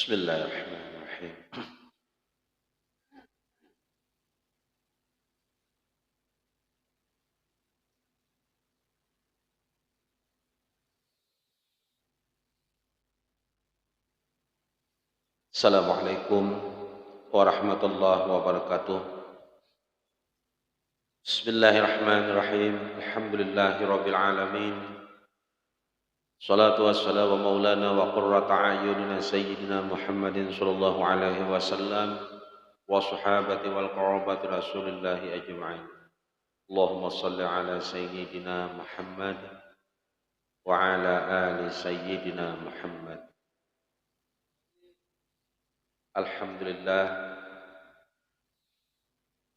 Bismillahirrahmanirrahim. Assalamualaikum warahmatullahi wabarakatuh. Bismillahirrahmanirrahim. Alhamdulillahirabbil alamin. Salatu wassalamu maulana wa qurrata a'yunina sayyidina Muhammadin sallallahu alaihi wasallam wa sahabati wal qarabati Rasulillahi ajma'in. Allahumma shalli ala sayyidina Muhammad wa ala ali sayyidina Muhammad. Alhamdulillah,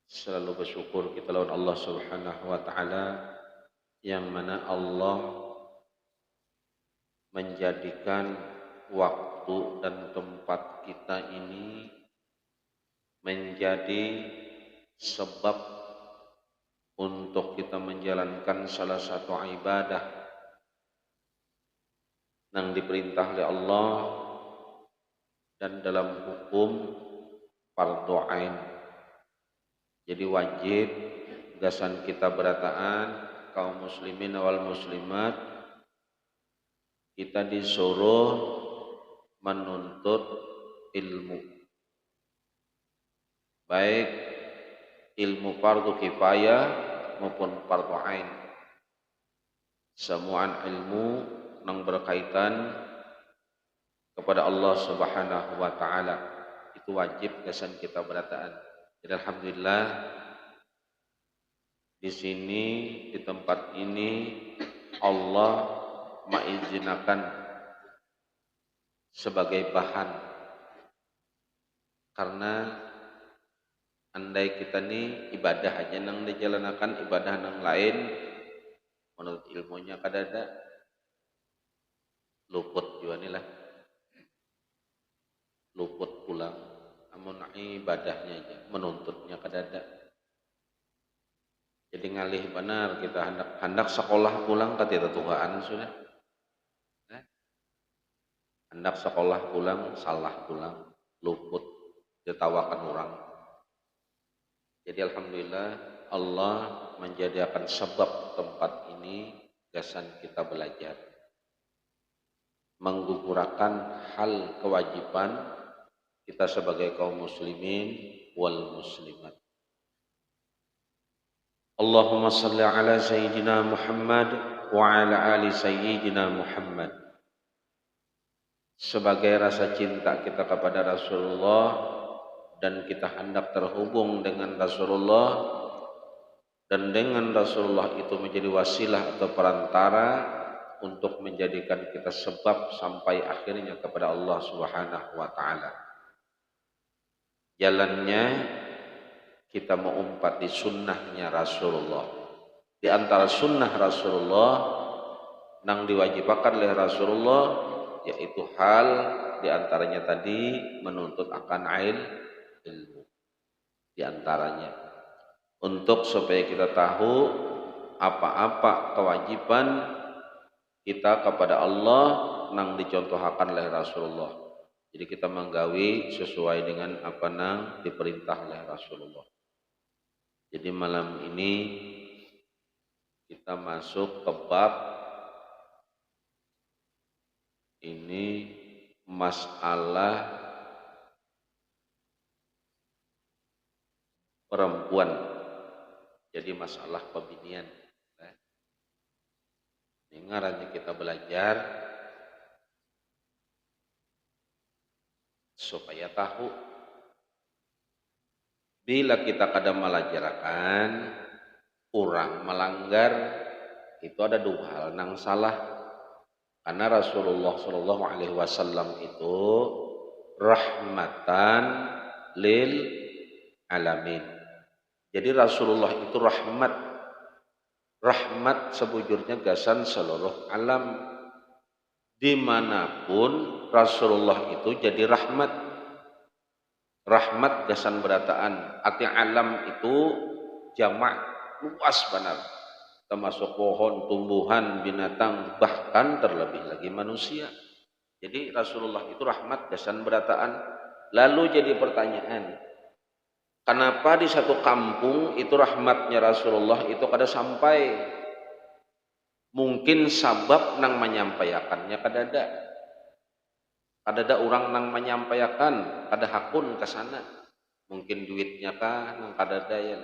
selalu bersyukur kita lawan Allah Subhanahu wa taala yang mana Allah menjadikan waktu dan tempat kita ini menjadi sebab untuk kita menjalankan salah satu ibadah yang diperintah oleh Allah dan dalam hukum fardhu ain. Jadi wajib gasan kita berataan kaum muslimin wal muslimat, kita disuruh menuntut ilmu, baik ilmu fardhu kifayah maupun fardhu ain. Semua ilmu yang berkaitan kepada Allah Subhanahu wa taala itu wajib gasan kita berataan. Jadi alhamdulillah di sini di tempat ini Allah mengizinkan sebagai bahan, karena andai kita nih ibadah aja nang dijalankan ibadah nang lain menurut ilmunya kadada luput juga nih lah, luput pulang, amun ibadahnya aja menuntutnya kadada. Jadi ngalih benar kita hendak sekolah pulang ketika Tuhan sudah, hendak sekolah pulang salah pulang, luput ditawakan orang. Jadi alhamdulillah Allah menjadikan sebab tempat ini gasan kita belajar, menggugurkan hal kewajiban kita sebagai kaum muslimin wal muslimat. Allahumma salli ala sayyidina Muhammad wa ala ali sayyidina Muhammad. Sebagai rasa cinta kita kepada Rasulullah dan kita hendak terhubung dengan Rasulullah, dan dengan Rasulullah itu menjadi wasilah atau perantara untuk menjadikan kita sebab sampai akhirnya kepada Allah Subhanahu wa taala. Jalannya kita mengumpat di sunnahnya Rasulullah. Di antara sunnah Rasulullah yang diwajibkan oleh Rasulullah yaitu hal di antaranya tadi menuntut akan ilmu. Di antaranya untuk supaya kita tahu apa-apa kewajiban kita kepada Allah yang dicontohkan oleh Rasulullah. Jadi kita menggawi sesuai dengan apa yang diperintah oleh Rasulullah. Jadi malam ini kita masuk ke bab ini, masalah perempuan. Jadi masalah pembinian. Ini ngarannya kita belajar supaya tahu bila kita kadang melajarakan orang melanggar itu ada dua hal yang salah. Karena Rasulullah Shallallahu Alaihi Wasallam itu rahmatan lil alamin. Jadi Rasulullah itu rahmat sebujurnya gasan seluruh alam. Dimanapun Rasulullah itu jadi rahmat. Rahmat gasan berataan. Arti alam itu jamak luas benar, termasuk pohon, tumbuhan, binatang, bahkan terlebih lagi manusia. Jadi Rasulullah itu rahmat gasan berataan. Lalu jadi pertanyaan, kenapa di satu kampung itu rahmatnya Rasulullah itu kada sampai? Mungkin sabab nang menyampaikannya kadada. Kadada orang nang menyampaikan, kada hakun ke sana. Mungkin duitnya kah nang kadada ya.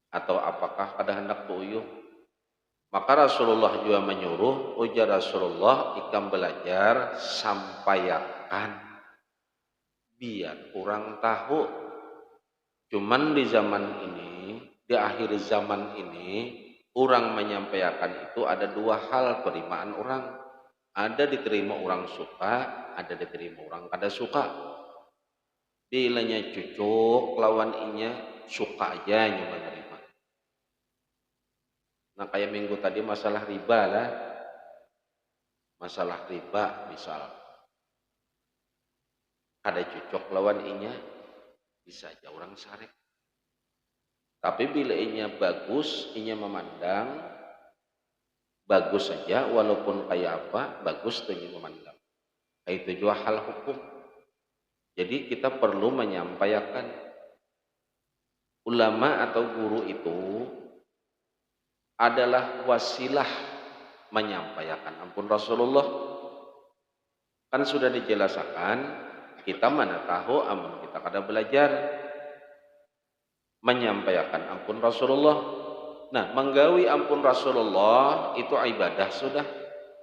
Atau apakah kada hendak tuyuh? Maka Rasulullah juga menyuruh, ujar Rasulullah, ikam belajar sampaikan biar orang tahu. Cuman di zaman ini, di akhir zaman ini, orang menyampaikan itu ada dua hal penerimaan orang. Ada diterima orang suka, ada diterima orang kada suka. Bilanya cucuk lawan inya suka aja yang menerima. Nah kayak minggu tadi masalah riba lah. Masalah riba misal. Ada cucuk lawan inya, bisa aja orang sarek. Tapi bila inya bagus, inya memandang, bagus saja walaupun kayak apa, bagus tuh inya memandang. Itu juga hal hukum. Jadi kita perlu menyampaikan. Ulama atau guru itu adalah wasilah menyampaikan. Ampun Rasulullah kan sudah dijelaskan, kita mana tahu amun kita kada belajar menyampaikan ampun Rasulullah. Nah, menggawi ampun Rasulullah itu ibadah sudah.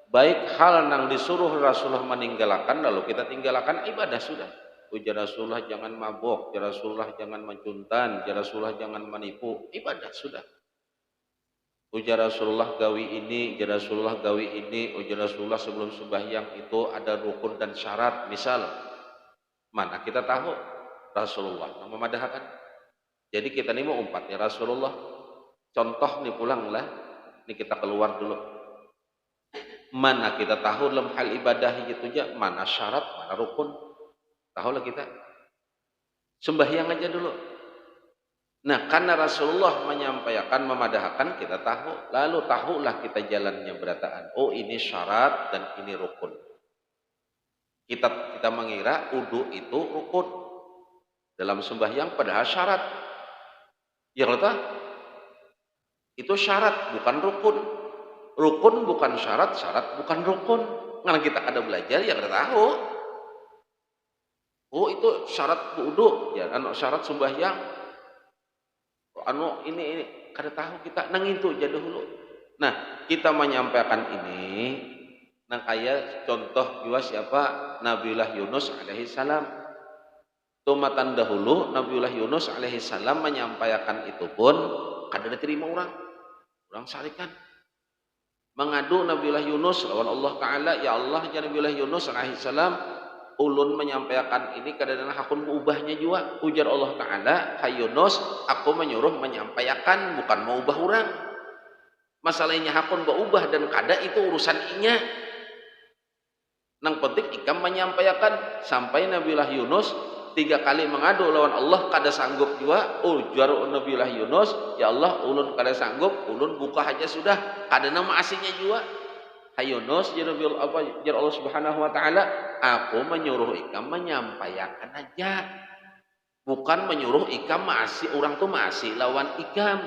Baik hal nang disuruh Rasulullah meninggalkan lalu kita tinggalkan, ibadah sudah. Ujar Rasulullah jangan mabuk, ujar Rasulullah jangan mencuntan, ujar Rasulullah jangan menipu, ibadah sudah. Ujar Rasulullah gawi ini, ujar Rasulullah gawi ini, ujar Rasulullah sebelum sembahyang itu ada rukun dan syarat. Misal, mana kita tahu Rasulullah memadahkan. Jadi kita ini mau umpatnya Rasulullah. Contoh nih pulang lah, ini kita keluar dulu. Mana kita tahu dalam hal ibadah itu aja, mana syarat, mana rukun. Tahulah kita. Sembahyang aja dulu. Nah, karena Rasulullah menyampaikan, memadahkan, kita tahu. Lalu tahulah kita jalannya berataan. Oh, ini syarat dan ini rukun. Kita mengira wudu itu rukun dalam sembahyang padahal syarat. Ya Allah, itu syarat bukan rukun. Rukun bukan syarat, syarat bukan rukun. Karena kita ada belajar ya kita tahu. Oh, itu syarat wudu, ya syarat sembahyang. Ini kada tahu kita nang itu aja dulu. Nah, kita menyampaikan ini nang kayak contoh juga siapa Nabiullah Yunus alaihi salam. Tumatan dahulu Nabiullah Yunus alaihi salam menyampaikan itu pun kada diterima orang. Orang sarikan. Mengadu Nabiullah Yunus lawan Allah Taala, ya Allah ya Nabiullah Yunus alaihi salam, ulun menyampaikan ini kadang-kadang hakun mengubahnya juga. Ujar Allah Ta'ala, hai Yunus, aku menyuruh menyampaikan bukan mau ubah orang. Masalahnya hakun berubah dan kada itu urusan inya. Nang penting ikam menyampaikan. Sampai Nabiullah Yunus 3 kali mengadu lawan Allah kada sanggup juga. Ujar Nabiullah Yunus, ya Allah ulun kada sanggup, ulun buka aja sudah. Kada nama aslinya juga. Hai Yunus, ya Allah Subhanahu wa taala, aku menyuruh ikam menyampaikan aja. Bukan menyuruh ikam masih orang tuh masih lawan ikam.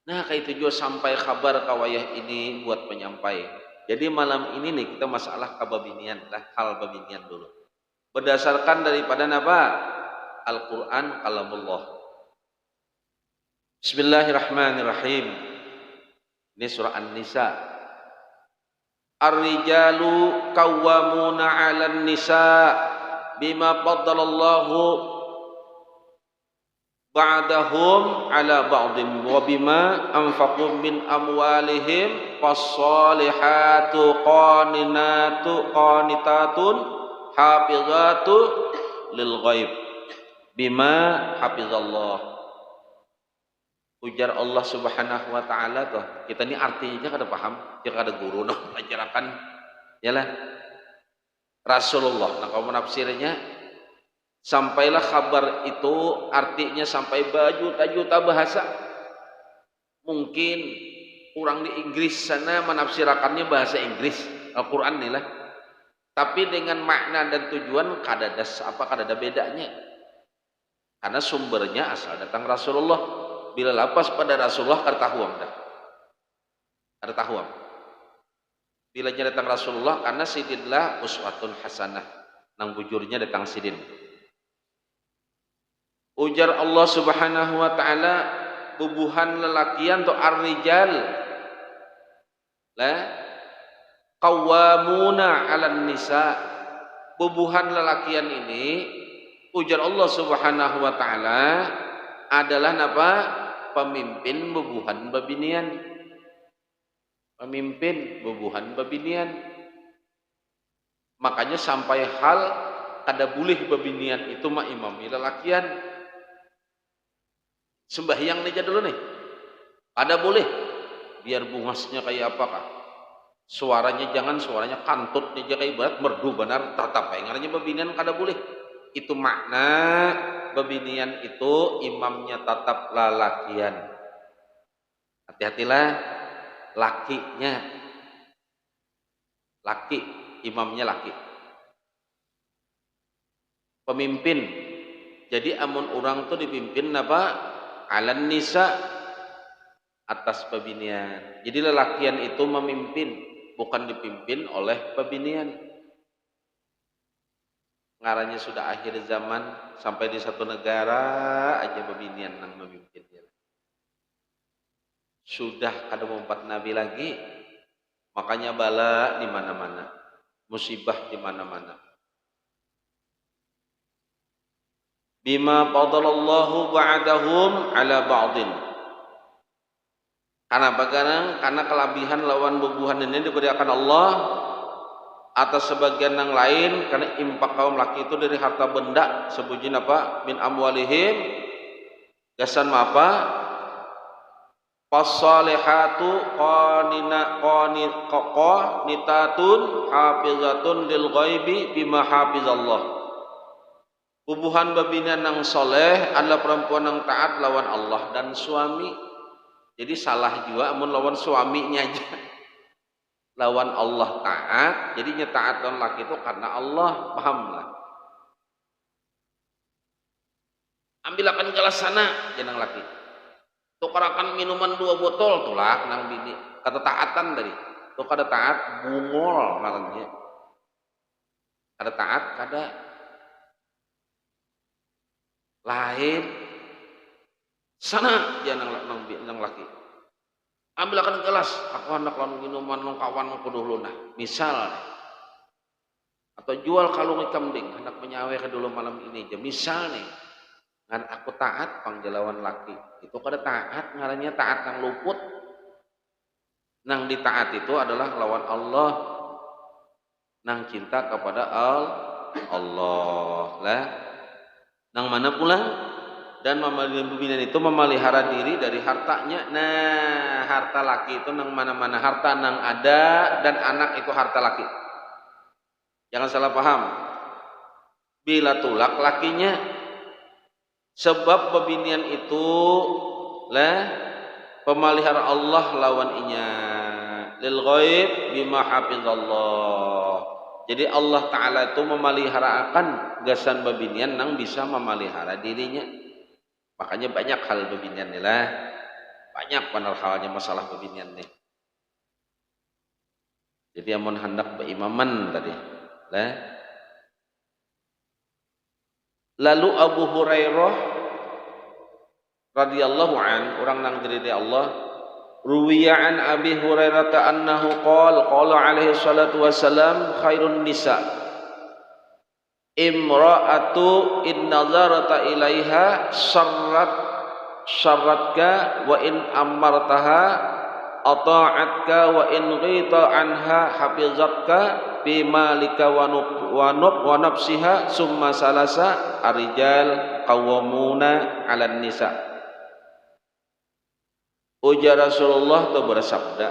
Nah, kayak itu juga sampai kabar kawayah ini buat penyampai. Jadi malam ini nih kita masalah kababinian lah, hal babinian dulu. Berdasarkan daripada apa? Al-Qur'an kalamullah. Bismillahirrahmanirrahim. Ini surah An-Nisa. Ar-rijalu qawwamuna 'alan nisa bima faddalallahu ba'dahum 'ala ba'dhin wa bima anfaqu min amwalihim fas-salihatu qanitatun hafizatu lil ghaib bima hafizallah. Ujar Allah Subhanahu wa taala tuh. Kita ini artinya aja kada paham, jika ada guru noh pelajaran yalah. Rasulullah nah kalau menafsirnya sampailah kabar itu artinya sampai berjuta-juta bahasa. Mungkin orang di Inggris sana menafsirkannya bahasa Inggris Al-Qur'an nih lah. Tapi dengan makna dan tujuan kadada bedanya. Karena sumbernya asal datang Rasulullah. Bila lapas pada Rasulullah kada tahuam dah. Kada tahuam. Bila datang Rasulullah karena sidinlah uswatun hasanah. Nang bujurnya datang sidin. Ujar Allah Subhanahu wa taala bubuhan lelakian tu ar-rijal. La qawwamuna 'alan nisa. Bubuhan lelakian ini ujar Allah Subhanahu wa taala adalah napa? Pemimpin bubuhan babinian. Pemimpin bubuhan babinian. Makanya sampai hal kada boleh babinian itu mah imami lelakian. Sembahyang aja dulu nih. Kada boleh. Biar bungasnya kayak apakah? Suaranya jangan suaranya kantut aja kayak berat merdu benar tatapai ngarannya babinian kada boleh. Itu makna babinian itu imamnya tetap lalakian. Hati-hatilah lakinya. Laki, imamnya laki. Pemimpin. Jadi amun orang tuh dipimpin apa? Alan nisa atas babinian. Jadi lelakian itu memimpin, bukan dipimpin oleh babinian. Ngarannya sudah akhir zaman sampai di satu negara aja babinian nang memimpinnya. Sudah kada empat nabi lagi, makanya bala di mana-mana, musibah di mana-mana. Bima fadalallahu ba'dahum ala ba'din. Karena kelebihan lawan bubuhan ini diberikan Allah atas sebagian yang lain, karena impak kaum laki itu dari harta benda sebujin apa? Min amwalihim gasan apa? Fasalihatu qanitatun hafizatun lil ghaibi bima hafizallah. Bubuhan babinian yang soleh adalah perempuan yang taat lawan Allah dan suami. Jadi salah juga amun lawan suaminya aja. Lawan Allah taat, jadinya taat lawan laki itu karena Allah, pahamlah. Ambilakan gelas sana jenang laki. Tukarakan minuman 2 botol tulak nang bini. Kata taatan tadi. Tuh kada taat bungol ngarannya. Kada taat kada lain sana dia nang laki. Ambilkan gelas, aku hendak lawan minuman nang kawan kudu lunah. Misal atau jual kalung ikan kambing hendak menyawe ke dulu malam ini aja. Misal nih, ngan aku taat panggelawan laki. Itu kada taat, ngarannya taat nang luput. Nang ditaat itu adalah lawan Allah. Nang cinta kepada Allah lah. Nang mana pula? Dan pembinaan itu memelihara diri dari hartanya. Nah, harta laki itu nang mana-mana, harta nang ada dan anak itu harta laki. Jangan salah paham. Bila tulak lakinya, sebab pembinaan itu lah pemelihara Allah lawan inya. Lil ghaib bima hafizallah. Jadi Allah Ta'ala itu memeliharakan gasan babinian nang bisa memelihara dirinya. Makanya banyak hal babinian nih lah. Banyak benar halnya masalah babinian nih. Jadi amun hendak berimaman tadi. Lah. Lalu Abu Hurairah radhiyallahu an, orang nang diri Allah, ruwiya an Abi Hurairah annahu qala alaihi salatu wassalam khairun nisa imra'atu in nazarata ilaiha syarratka wa in amartaha ata'atka wa in ghita anha hafizatka bi malika wa nafsiha summa salasa arijal qawwamuna 'alan nisa. Ujar Rasulullah itu bersabda.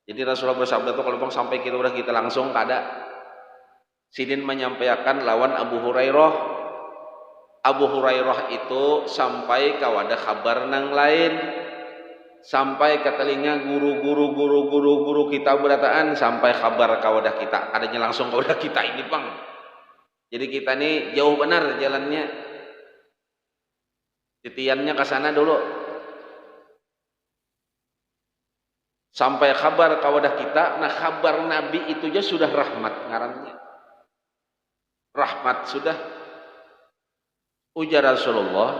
Jadi Rasulullah bersabda itu kalau sampai kita langsung kada. Sidin menyampaikan lawan Abu Hurairah. Abu Hurairah itu sampai kawada kabar nang lain. sampai ke telinga guru kita berataan, sampai kabar ke wadah kita, adanya langsung ke wadah kita ini Bang. Jadi kita nih jauh benar jalannya, titiannya ke sana dulu, sampai kabar ke wadah kita. Nah kabar Nabi itu aja sudah rahmat ngarannya, rahmat sudah. Ujar Rasulullah,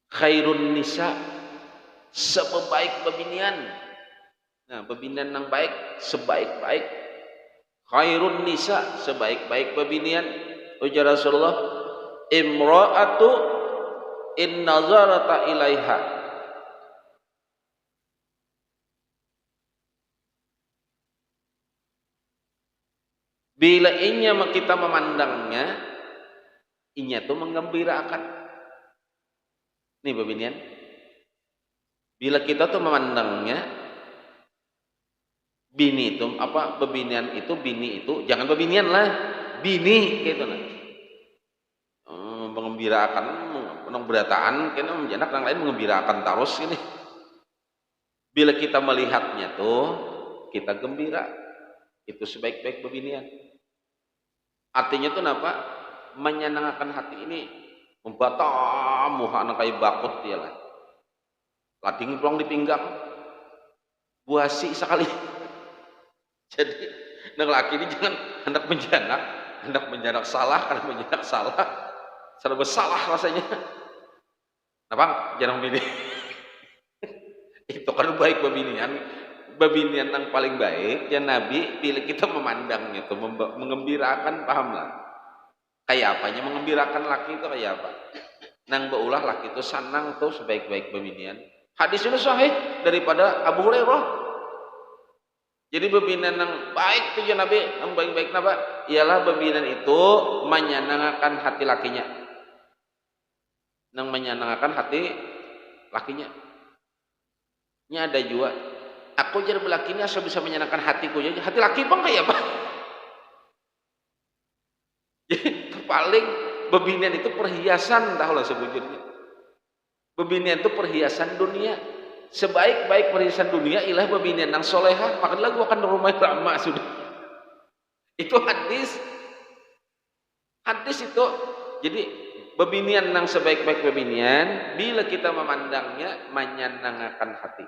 khairun nisa, sebaik bebinian. Nah bebinian yang baik sebaik-baik, khairun nisa, sebaik-baik bebinian. Ujar Rasulullah, imra'atu in nazarata ilaiha, bila inya kita memandangnya, inya tuh menggembirakan. Nih bebinian, bila kita tuh memandangnya, bini itu apa, bebinian itu, bini itu, jangan bebinian lah, bini gitu nah. Mengembirakan, berataan, kena menjenak yang lain mengembirakan terus ini. Bila kita melihatnya tuh, kita gembira, itu sebaik-baik bebinian. Artinya tuh apa? Menyenangkan hati ini, membatam muha anak kayak bakut dia lah. Lading pulang di pinggang, buasi sekali. Jadi nang laki ini jangan hendak menjanak salah, karena menjanak salah, serba salah rasanya. Nah Bang, jangan bini. Itu kan baik bebinian, bebinian yang paling baik ya Nabi. Bila kita memandangnya itu mengembirakan, paham lah. Kayak apanya mengembirakan laki itu kayak apa? Nang beulah laki itu sanang tuh sebaik-baik bebinian. Hadis ini sahih daripada Abu Hurairah. Jadi bebinian yang baik tujuan Nabi, yang baik-baik apa? Ialah bebinian itu menyenangkan hati lakinya, yang menyenangkan hati lakinya. Ini ada juga, aku jadi belaki ini asal bisa menyenangkan hatiku, jadi hati laki bang kayak apa? Jadi paling bebinian itu perhiasan, dah lah sebujurnya. Bebinian itu perhiasan dunia. Sebaik-baik perhiasan dunia ialah bebinian yang solehah. Maka lagu akan rumah ramah sudah. Itu hadis. Hadis itu. Jadi bebinian yang sebaik-baik bebinian, bila kita memandangnya menyenangkan hati.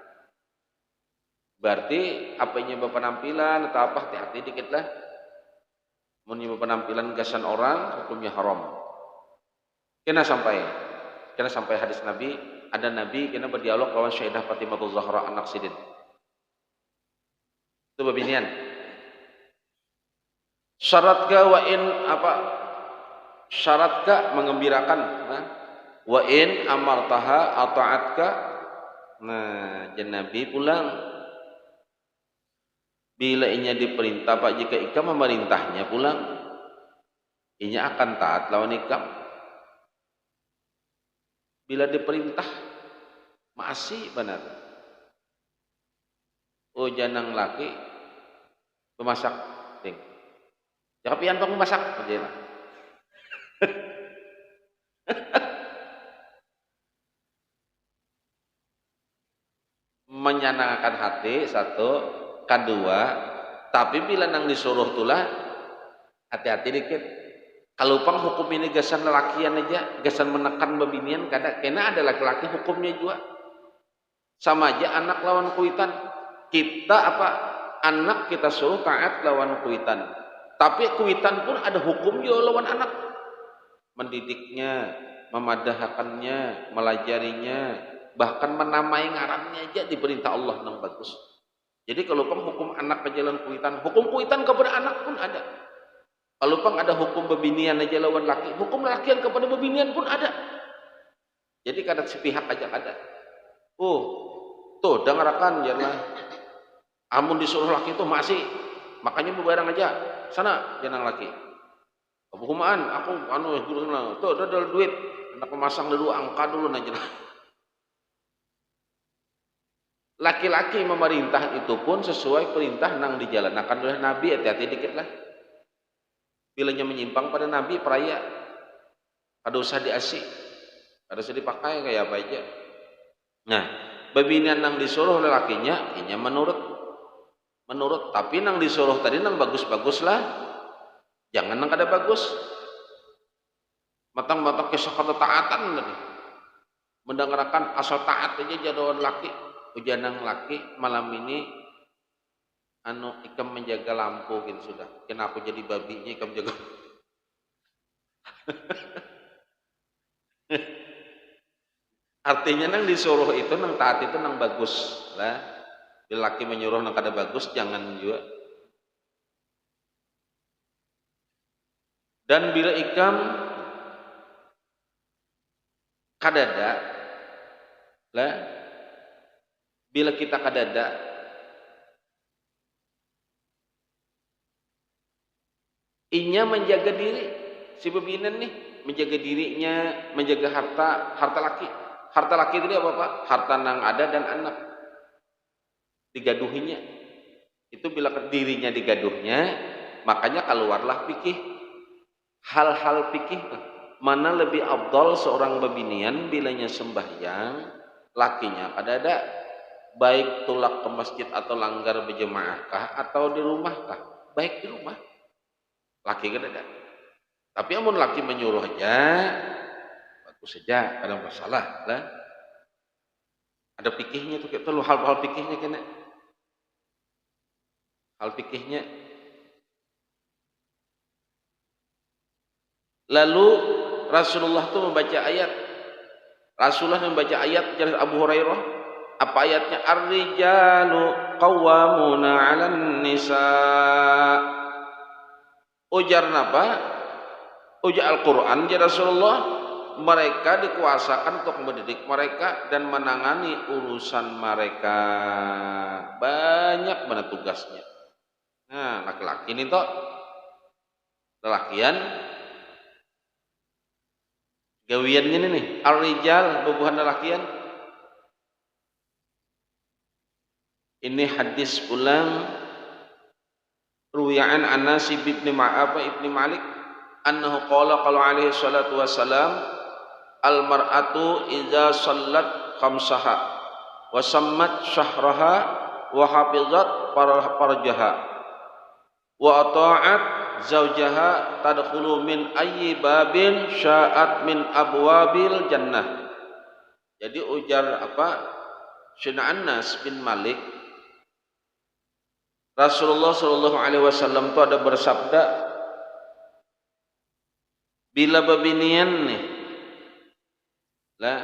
Berarti apanya penampilan atau apa, hati-hati dikit lah. Menyimak penampilan gasan orang, hukumnya haram. Kena sampai hadis Nabi, ada Nabi kena berdialog lawan Syaidah Fatimah Zahra anak Sidin. Itu bebinian. Syaratka wa in apa? Syaratka mengembirakan, nah? Wa in amartaha ata'atka. Nah, jan Nabi pulang. Bila inya diperintah, Pak, jika ikam memerintahnya pulang, inya akan taat lawan ikam. Bila diperintah masih benar. Oh janang laki pemasak, ting. Jangan pian bang masak aja lah. Menyenangkan hati satu, kedua, tapi bila nang disuruh tulah hati-hati dikit. Kalau pang hukum ini gasan lelakian aja, gasan menekan bebinian, kena ada laki-laki hukumnya juga. Sama aja anak lawan kuitan. Kita apa? Anak kita suruh taat lawan kuitan. Tapi kuitan pun ada hukum juga lawan anak. Mendidiknya, memadahkannya, melajarinya, bahkan menamai ngarannya aja diperintah Allah nang bagus. Jadi kalau pang hukum anak ke jalan kuitan, hukum kuitan kepada anak pun ada. Kalau pang ada hukum bebinian aja lawan laki, hukum lakian kepada bebinian pun ada. Jadi kada sepihak aja ada. Oh, tuh dengarkan jangan. Amun disuruh laki itu masih, makanya bebarang aja. Sana jangan laki. Hukuman aku guru tuh ada duit, anak memasang dulu angka dulu aja. Laki-laki memerintah itu pun sesuai perintah nang dijalankan oleh Nabi, hati-hati dikit lah. Bilanya menyimpang pada Nabi peraya, ada usah diasih, ada usah dipakai kayak apa aja. Nah, babinian nang disuruh lelakinya inya menurut tapi nang disuruh tadi nang bagus-bagus lah, jangan nang kada bagus. Matang-matang kisah kata taatan tadi. Mendengarkan asal taat aja jadwal laki, ujanang laki malam ini ikam menjaga lampu gitu sudah. Kenapa jadi babinya ikam jaga? Artinya nang disuruh itu nang taat itu nang bagus lah. Bila laki menyuruh nang kada bagus jangan juga. Dan bila ikam kadada lah, bila kita kadada inya menjaga diri si bebinan nih, menjaga dirinya, menjaga harta laki itu apa pak? Harta nang ada dan anak digaduhinya. Itu bila dirinya digaduhnya, makanya keluarlah fikih, hal-hal fikih mana lebih abdol seorang bebinian bilanya sembahyang lakinya ada baik tulak ke masjid atau langgar berjemaahkah atau di rumahkah, baik di rumah laki kan ada. Tapi amun laki menyuruh aja bagus saja, ada masalah lah. Ada fikihnya tuh kita lu hal-hal fikihnya kena. Hal fikihnya. Lalu Rasulullah tuh membaca ayat. Rasulullah membaca ayat dari Abu Hurairah. Apa ayatnya? Ar-rijalu qawwamuna 'alan nisa. Ujar napa? Ujar Al-Qur'an ya Rasulullah, mereka dikuasakan untuk mendidik mereka dan menangani urusan mereka. Banyak mana tugasnya. Nah, laki-laki ini toh lelakian gawiannya ini nih, ar-rijal bubuhan lelakian. Ini hadis ulang ruwi'an Anas ibni Malik annahu qala alaihi salatu wassalam al mar'atu idza sallat khamsaha wa sammat syahraha wa hafizat farjaha wa ata'at zaujaha tadkhulu min ayyi babin sya'at min abwabil jannah. Jadi ujar apa Syedina Anas bin Malik, Rasulullah Shallallahu Alaihi Wasallam itu ada bersabda, bila babinian nih lah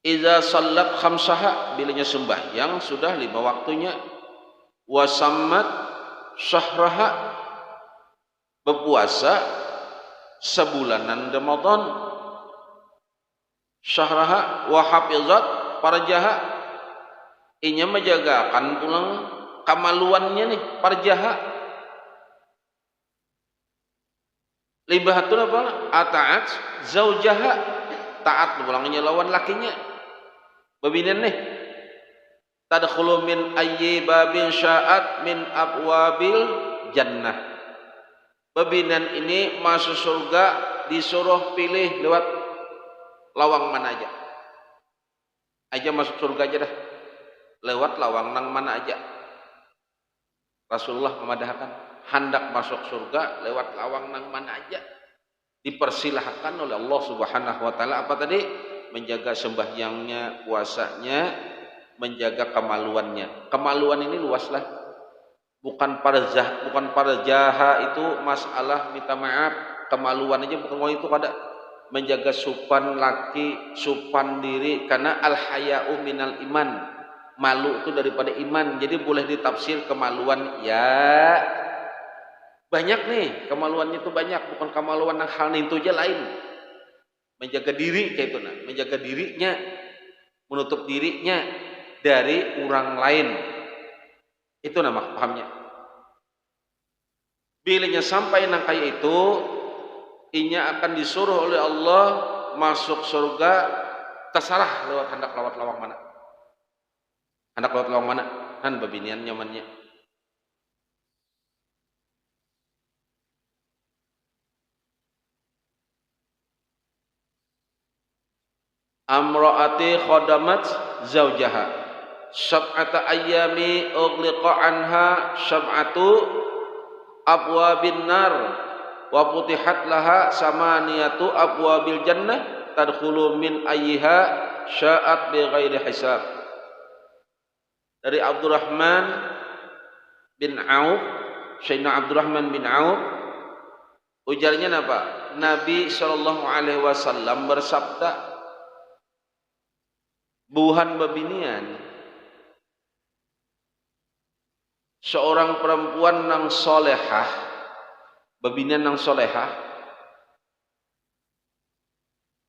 iza salat khamsaha, bilanya sembahyang sudah 5 waktunya, wasammat syahraha, berpuasa sebulanan Ramadan, syahraha wa hafizat farjaha, inya menjagakan pulang kamaluannya nih farjaha. Libahatun apa? Ata'at zaujaha, taat pulangnya lawan lakinya. Babinan nih tadkhulu min ayyi babin sya'at min abwabil jannah. Babinan ini masuk surga disuruh pilih lewat lawang mana aja. Aja masuk surga aja dah. Lewat lawang nang mana aja. Rasulullah memadahkan hendak masuk surga lewat lawang nang mana aja. Dipersilahkan oleh Allah Subhanahu wa taala apa tadi? Menjaga sembahyangnya, puasanya, menjaga kemaluannya. Kemaluan ini luas lah. Bukan pada jaha itu masalah minta maaf, kemaluan aja bukan mau itu kada. Menjaga supan laki, supan diri, karena al haya'u minal iman. Malu itu daripada iman. Jadi boleh ditafsir kemaluan ya banyak nih, kemaluannya itu banyak, bukan kemaluan yang hal itu aja lain. Menjaga diri kayak itu nah, menjaga dirinya, menutup dirinya dari orang lain. Itu nama pahamnya. Bilanya sampai nang kaya itu, inya akan disuruh oleh Allah masuk surga terserah lewat hendak lewat lawang mana. Hendak lewat lawang mana? Kan babinian nyamannya. amraati khadamat zaujaha sab'ata ayyami ughliqa anha sab'atu abwabin nar wa putihat laha samaniyatu abwabil jannah tadkhulu min ayyiha sya'at bighairi hisab. Dari Abdurrahman bin Auf, Sayyidina Abdurrahman bin Auf, ujarnya apa? Nabi sallallahu alaihi wasallam bersabda, buhan bebinian seorang perempuan nang solehah, bebinian nang solehah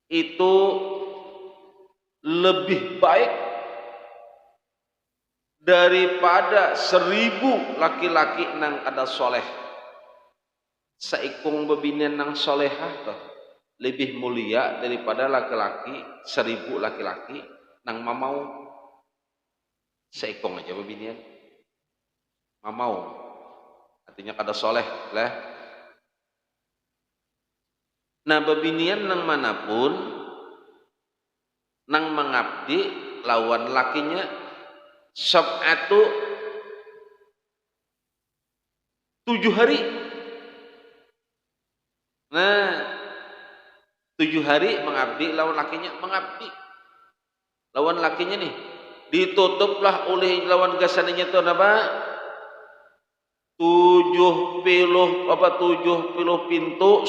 itu lebih baik daripada 1000 laki-laki nang kada soleh. Saikung bebinian nang solehah toh lebih mulia daripada laki-laki 1000 laki-laki nang mamau. Saikung aja bebinian mamau, artinya kada soleh lah. Nah bebinian nang manapun nang mengabdi lawan lakinya sab'atu 7 hari. Nah 7 hari mengabdi lawan lakinya, mengabdi lawan lakinya nih ditutuplah oleh lawan gasannya itu apa? 70 pintu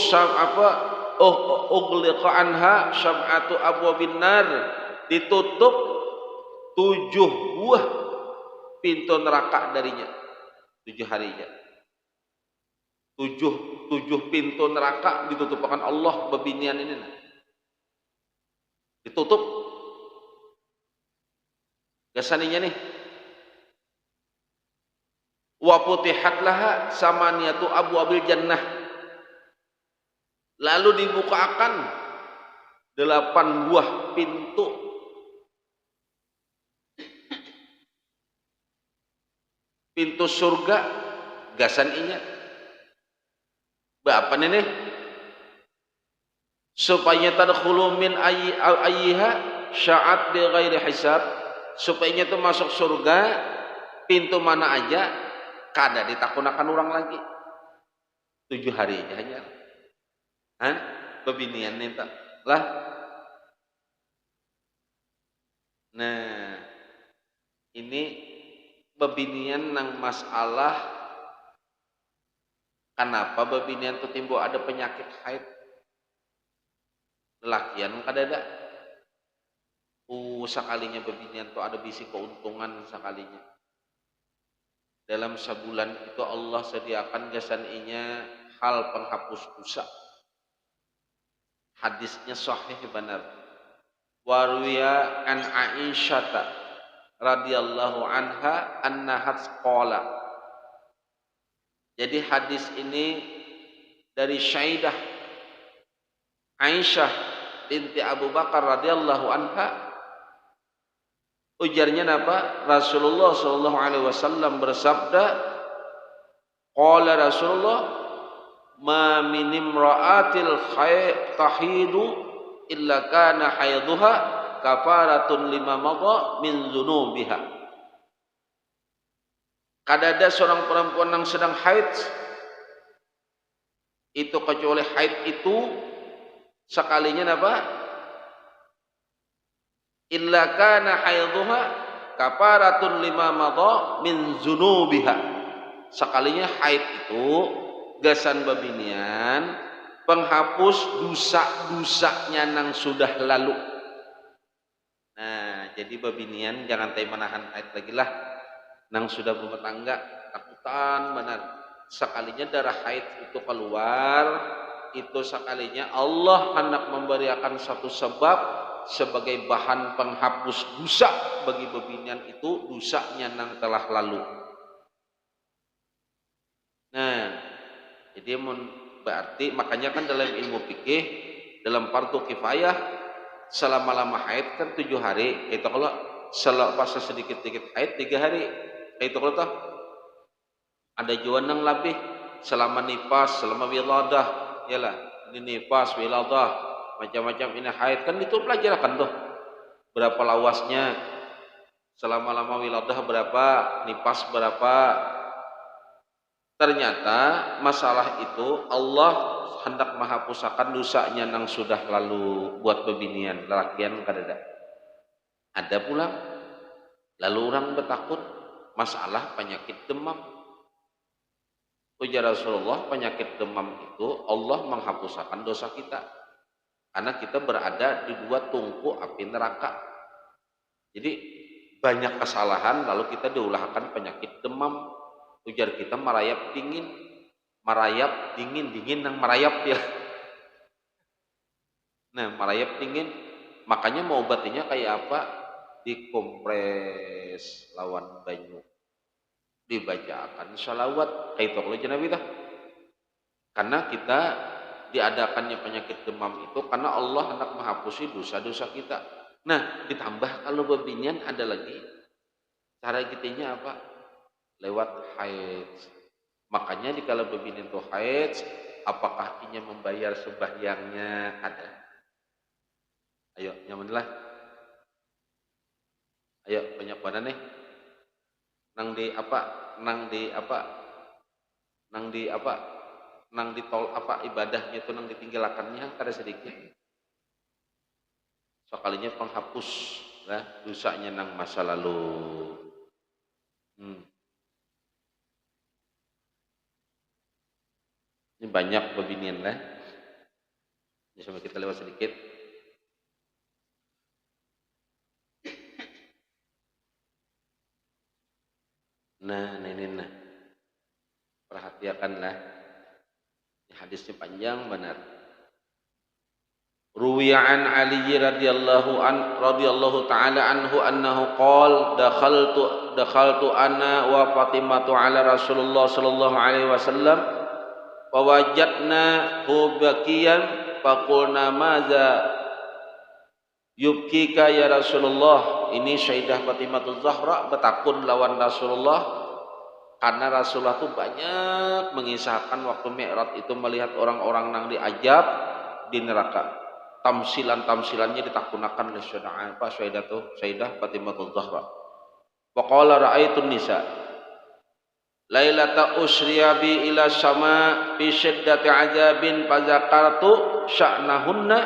ughliqa anha sab'atu abwabin nar, ditutup 7 buah pintu neraka darinya 7 harinya. 7 pintu neraka ditutup akan Allah bebinian ini ditutup gasaninya nih. Wa putihat laha samaniyatu abwabil jannah, lalu dibukakan 8 buah pintu surga gasan inya. Apa ini? Supaya tadkhulu min ayyiha sya'at bi ghairi hisab, supaya itu masuk surga pintu mana aja kada ditakunakan orang lagi. 7 hari aja bebinian nenta lah. Nah ini bebinian nang masalah kenapa bebinian itu timbul ada penyakit haid. Lelakian kada ada. Sakalinya bebinian itu ada bisi keuntungan sakalinya. Dalam sebulan itu Allah sediakan gasaninya hal penghapus dosa. Hadisnya sahih benar. Warwiya an Aisyah radhiyallahu anha annaha qala. Jadi hadis ini dari Syaidah Aisyah binti Abu Bakar radhiyallahu anha. Ujarnya apa? Rasulullah sallallahu alaihi wasallam bersabda, qala Rasulullah, ma min imra'atil tahidu illa kana haidhuha kafaratun lima madha min dzunubiha. Kada ada seorang perempuan yang sedang haid itu kecuali haid itu sekalinya apa? Illa kana haidhuha kafaratun lima madha min dzunubiha. Sekalinya haid itu gasan babinian penghapus dosa-dosanya nang sudah lalu. Nah, jadi babinian jangan tay menahan haid lagi lah. Nang sudah berumah tangga takutan benar. Sekalinya darah haid itu keluar, itu sekalinya Allah hendak memberikan satu sebab sebagai bahan penghapus dosa bagi bebinian itu dosanya nang telah lalu. Nah, jadi berarti makanya kan dalam ilmu fikih dalam fardu kifayah selama-lama haid kan 7 hari. Itu kalau selepas sedikit-sedikit haid 3 hari. Itu kalau toh ada juan nang lebih selama nifas, selama wiladah, yalah ini nifas, wiladah, macam-macam ini haid kan itu pelajaran tuh. berapa lawasnya, selama-lama wiladah berapa, nipas berapa. Ternyata masalah itu Allah hendak menghapuskan dosanya nang sudah lalu buat bebinian lelakian kadada. Ada pula lalu orang bertakut masalah penyakit demam. Ujar Rasulullah, penyakit demam itu Allah menghapuskan dosa kita karena kita berada di dua tungku api neraka. Jadi banyak kesalahan lalu kita diulahkan penyakit demam. Ujar kita merayap dingin nang merayap ya. Nah merayap dingin, makanya mau obatinya kayak apa? Dikompres lawan banyu, dibacakan sholawat kayak itu Nabi dah. Karena kita diadakannya penyakit demam itu karena Allah hendak menghapusi dosa-dosa kita. Nah ditambah kalau bebinian ada lagi cara kitanya apa? Lewat haid. Makanya dikala bebinian itu haid, apakah inya membayar sembahyangnya? Ada. Ayo nyamanlah. Ayo banyak pada nih. Nang di tol apa ibadahnya itu nang ditinggalkannya kada sedikit. Sekalinya penghapus lah dosanya nang masa lalu. Ini banyak bebinian lah. Ini sampai kita lewat sedikit. Nah. Perhatikanlah. Ini hadisnya panjang benar. Ruwiya an Ali radhiyallahu ta'ala anhu annahu qala dakhaltu ana wa Fatimatu ala Rasulullah sallallahu alaihi wasallam wa wajadna hu baqiyan faqulna maza yubkika ya Rasulullah. Ini Sayyidah Fatimah Zahra bertakun lawan Rasulullah karena Rasulullah itu banyak mengisahkan waktu Mi'raj itu melihat orang-orang nang diajab di neraka. Tamsilannya ditakunakan oleh Sayyidah Fatimah Zahra. Wa qala ra'aitun nisa lailata usriya bi ila sama fi syiddati ajabin fazakartu sya'nahunna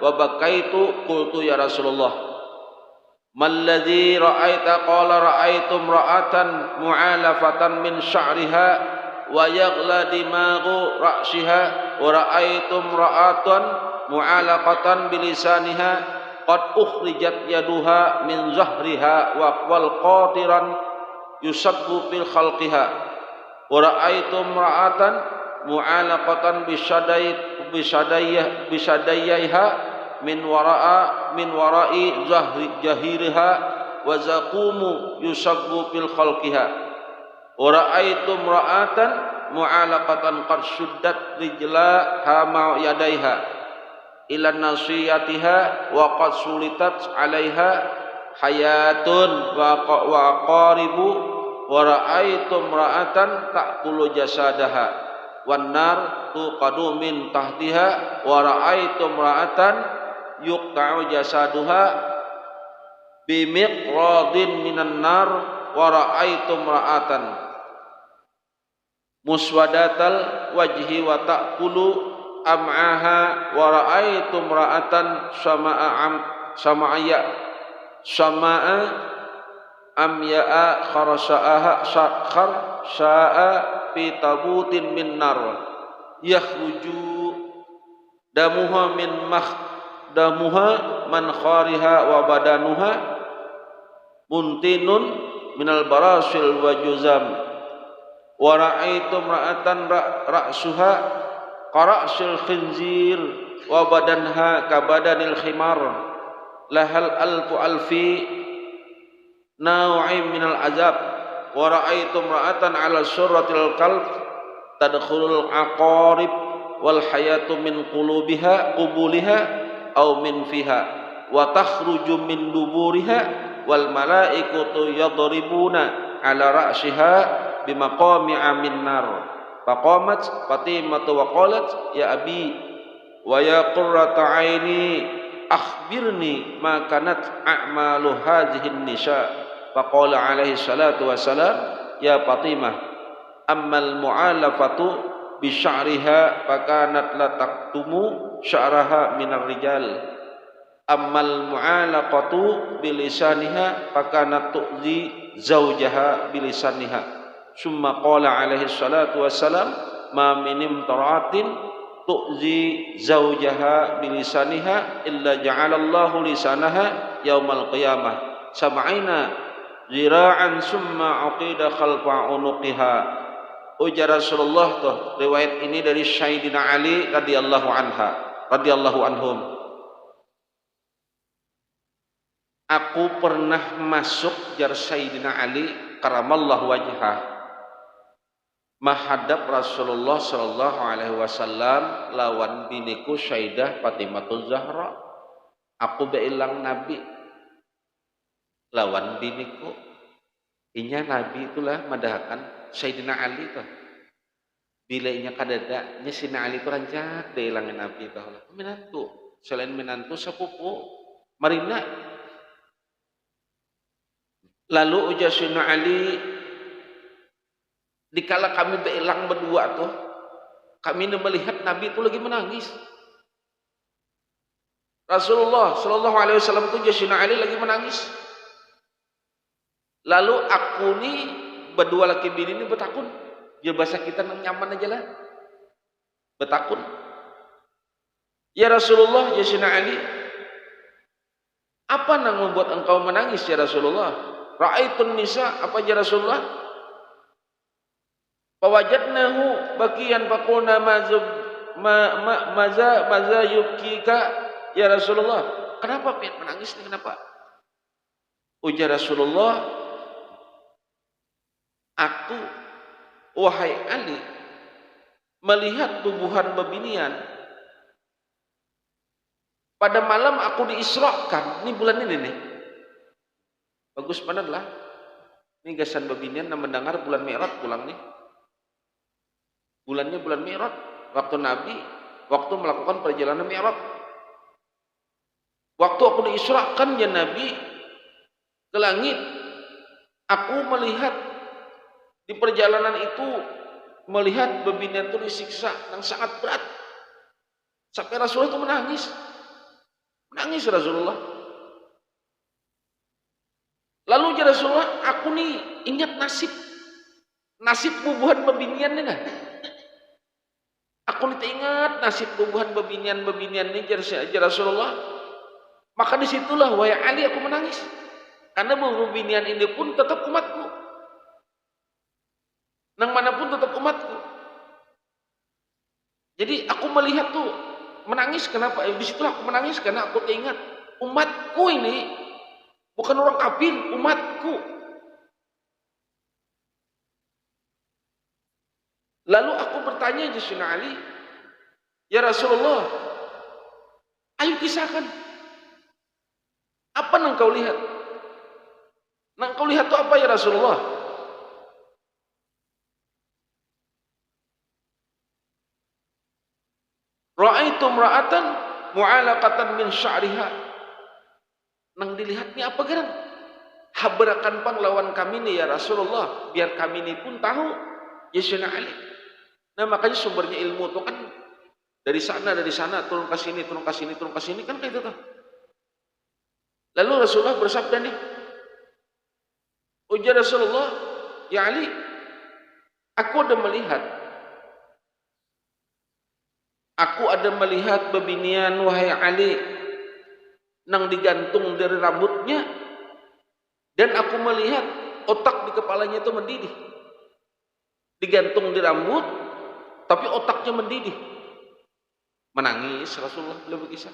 wa bakaitu qultu ya Rasulullah malladzi ra'aita qala ra'aitu imra'atan mu'alafatan min sya'riha wa yaghla dimaghu ra'siha wa ra'aitu imra'atan mu'alaqatan bilisaniha qad ukhrijat yaduha min zahriha wa wal qatiran yusabbu fil khalqiha wa ra'aitu imra'atan mu'alaqatan bisadayyiha min wara'i jahiriha wa zaqumu yusabbu fil khalqiha wa ra'aitu imra'atan mu'alaqatan qad shuddat rijlaha ma yadaiha ila nasiyatiha wa qad sulitat 'alaiha hayatun wa qaribu wa ra'aitu imra'atan ta'kulu jasadaha wan nar tuqadu min tahtiha wa ra'aitu imra'atan yuqta'u jasaduha bimiqradin minan nar wa ra'aitu imra'atan muswadatal wajhi wa ta'kulu am'aha wa ra'aitu imra'atan sama'a amya'a kharsha'a fi tabutin min nar yakhruju damuha man khariha wa badanuha muntinun minal barasil wa juzam wa ra'aitu imra'atan ra'suha qara'sil khinzir wa badanha kabadanil khimar lahal alfu alfi naw'in minal azab wa ra'aitu imra'atan 'ala surratil qalb tadkhulul aqarib wal hayatu min qubuliha aw min fiha wa takhruju min duburiha wal malaikatu yadribuna 'ala ra'siha bimaqami'a min nar. Faqamat Fatimah wa qalat ya abi wa ya qurrata aini akhbirni ma kanat a'malu hadhihi nisa. Faqala alaihi salatu wassalam, ya Fatimah, ammal mu'alafatu bi sya'riha fakanat la taktumu sya'raha minar rijal, ammal mu'alaqatu bi lisaniha fakanat tu'zi zawjaha bi lisaniha. Summa qala alaihi salatu wassalam, ma min imra'atin tu'zi zawjaha bi lisaniha illa ja'alallahu lisanaha yaumal qiyamah sab'ina zira'an summa aqida khalfa unuqiha. Ujar Rasulullah tuh, riwayat ini dari Sayyidina Ali radhiyallahu anhum. Aku pernah masuk, jar Sayyidina Ali karamallahu wajhah, menghadap Rasulullah sallallahu alaihi wasallam lawan biniku Sayyidah Fatimah Zahra. Aku beilang Nabi lawan biniku. Inya Nabi itulah madahkan Sayyidina Ali tuh. Bila inya kadada, nya Sayyidina Ali itu rancak deilangin Nabi tuh. Menantu, selain menantu sepupu marina. Lalu ujar Sayyidina Ali, dikala kami beilang berdua tuh, kami melihat Nabi itu lagi menangis. Rasulullah sallallahu alaihi wasallam itu Sayyidina Ali lagi menangis. Lalu aku nih berdua laki bini ini betakun. Ya bahasa kita nyaman aja lah. Betakun. Ya Rasulullah, ya Sayyidina Ali, apa yang membuat engkau menangis ya Rasulullah? Ra'aitun nisa, apa ya Rasulullah? Fawajadnahu bakiyan faqulna maza yubkika ya Rasulullah. Kenapa pian menangis nih, kenapa? Ujar Rasulullah, aku, wahai Ali, melihat tubuhan bebinian. Pada malam aku diisrakan, ini bulan ini nih. Bagus benar lah. Ini gasan bebinian yang mendengar bulan Mi'raj pulang nih. Bulannya bulan Mi'raj, waktu Nabi, waktu melakukan perjalanan Mi'raj. Waktu aku diisrakan ya Nabi ke langit, aku melihat di perjalanan itu, melihat bebinian itu disiksa yang sangat berat. Sampai Rasulullah itu menangis. Menangis Rasulullah. Lalu ya Rasulullah, aku nih ingat nasib bubuhan bebinian nih nah. Aku nih ingat nasib bubuhan bebinian nih ya Rasulullah. Maka disitulah wahai Ali aku menangis. Karena bebinian ini pun tetap umatku. Nang manapun tetap umatku. Jadi aku melihat tuh menangis, kenapa? Disitulah aku menangis karena aku teringat umatku ini bukan orang kafir, umatku. Lalu aku bertanya ke Sayyidina Ali, ya Rasulullah, ayo kisahkan, apa yang kau lihat? Yang kau lihat itu apa ya Rasulullah? Ra'aitu imra'atan mu'alaqatan min sya'riha. Nang dilihatnya apa gerang? Habarakan pang lawan kami nih ya Rasulullah, biar kami ini pun tahu ya Sayyidina Ali. Nah makanya sumbernya ilmu itu kan dari sana turun ke sini kan kayak itu tuh. Lalu Rasulullah bersabda nih, ujar Rasulullah, ya Ali, aku ada melihat bebinian wahai Ali nang digantung dari rambutnya, dan aku melihat otak di kepalanya itu mendidih. Digantung di rambut tapi otaknya mendidih. Menangis Rasulullah beliau berkisah.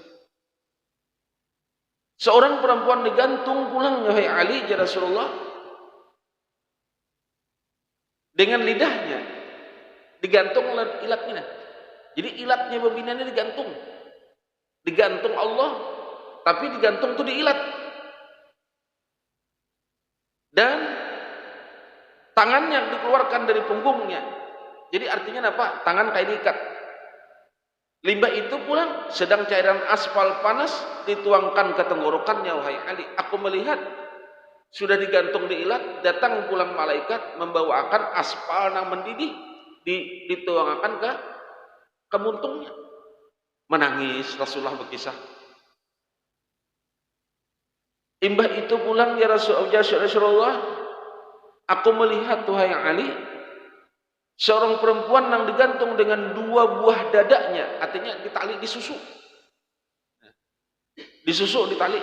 Seorang perempuan digantung pulang wahai Ali ya Rasulullah, dengan lidahnya digantung ilatnya. Jadi ilatnya bebiniannya digantung Allah, tapi digantung tuh di ilat. Dan tangannya dikeluarkan dari punggungnya. Jadi artinya apa? Tangan kayak diikat. Limbah itu pulang sedang cairan aspal panas dituangkan ke tenggorokannya, wahai Ali. Aku melihat sudah digantung di ilat, datang pulang malaikat membawakan aspal yang mendidih, dituangkan ke muntungnya. Menangis Rasulullah berkisah. Imbah itu pulang ya Rasulullah, aku melihat wahai Ali, seorang perempuan yang digantung dengan 2 buah dadanya, artinya ditali disusuk. Disusuk ditali.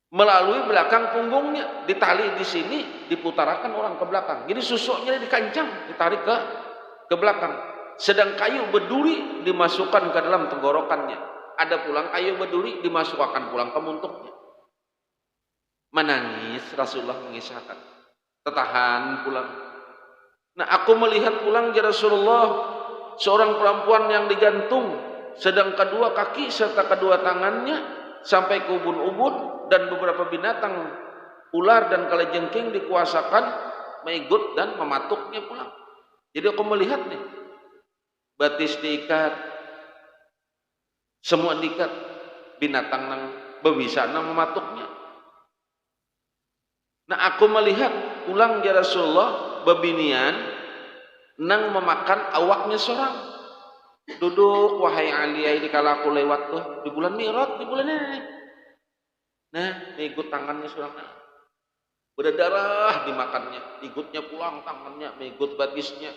Melalui belakang punggungnya, ditali di sini, diputarakan orang ke belakang. Jadi susuknya dikancang, ditarik ke belakang. Sedang kayu berduri dimasukkan ke dalam tenggorokannya. Ada pulang kayu berduri dimasukkan pulang ke muntungnya. Menangis Rasulullah mengisahkan. Tertahan pulang. Nah, aku melihat pulang ya Rasulullah, seorang perempuan yang digantung, sedang kedua kaki serta kedua tangannya sampai ke ubun-ubun, dan beberapa binatang ular dan kalajengking dikuasakan mengikut dan mematuknya pulang. Jadi aku melihat nih, batis diikat, semua diikat, binatang nang berbisa nang mematuknya. Nah, aku melihat pulang ya Rasulullah, bebinian nang memakan awaknya seorang. Duduk wahai Ali, di kala aku lewat tuh di bulan Mi'raj, di bulan ini. Nah, ikut tangannya seorang, berdarah dimakannya, ikutnya pulang tangannya, ikut batisnya,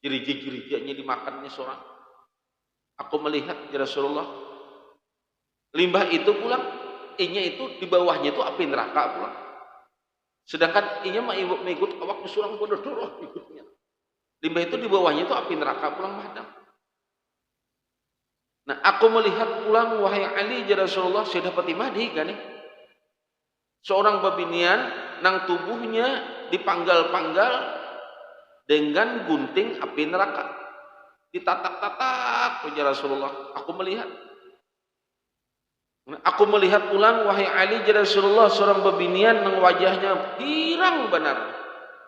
jeri-jerinya dimakannya seorang. Aku melihat ya Rasulullah, limbah itu pulang, inya itu di bawahnya itu api neraka pulang. Sedangkan inya mengikut awaknya seorang berdarah ikutnya. Limbah itu di bawahnya itu api neraka pulang madam. Nah, aku melihat pulang wahai Ali ya Rasulullah, saya dapat imadi kan nih. Seorang babinian nang tubuhnya dipanggal-panggal dengan gunting api neraka. Ditatak-tatak ya Rasulullah. Aku melihat. Aku melihat pulang wahai Ali ya Rasulullah, seorang babinian nang wajahnya pirang benar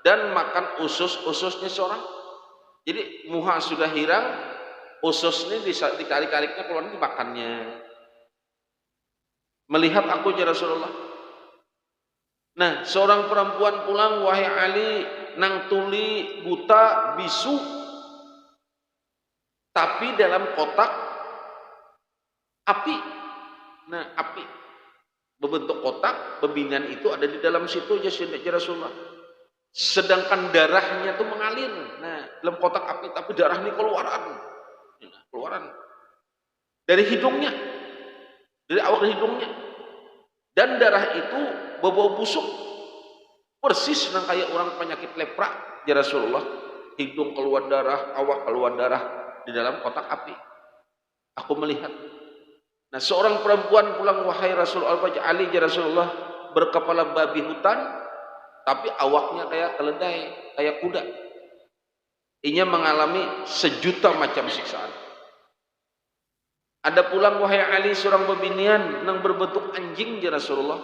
dan makan usus-ususnya seorang. Jadi muha sudah hirang, ususnya dikali-kaliknya keluar dimakannya. Melihat aku ya Rasulullah. Nah, seorang perempuan pulang wahai Ali nang tuli buta bisu, tapi dalam kotak api. Nah, api berbentuk kotak, bebinian itu ada di dalam situ ya Rasulullah. Sedangkan darahnya itu mengalir. Nah, dalam kotak api tapi darah ini keluaran. Nah, keluaran dari hidungnya, dari awal hidungnya. Dan darah itu bau busuk, persis nang kayak orang penyakit lepra ya Rasulullah. Hidung keluar darah, awak keluar darah di dalam kotak api. Aku melihat. Nah, seorang perempuan pulang wahai Rasulullah Ali ya Rasulullah, berkepala babi hutan, tapi awaknya kayak keledai, kayak kuda. Inya mengalami sejuta macam siksaan. Ada pulang wahai Ali seorang babinian yang berbentuk anjing ya Rasulullah,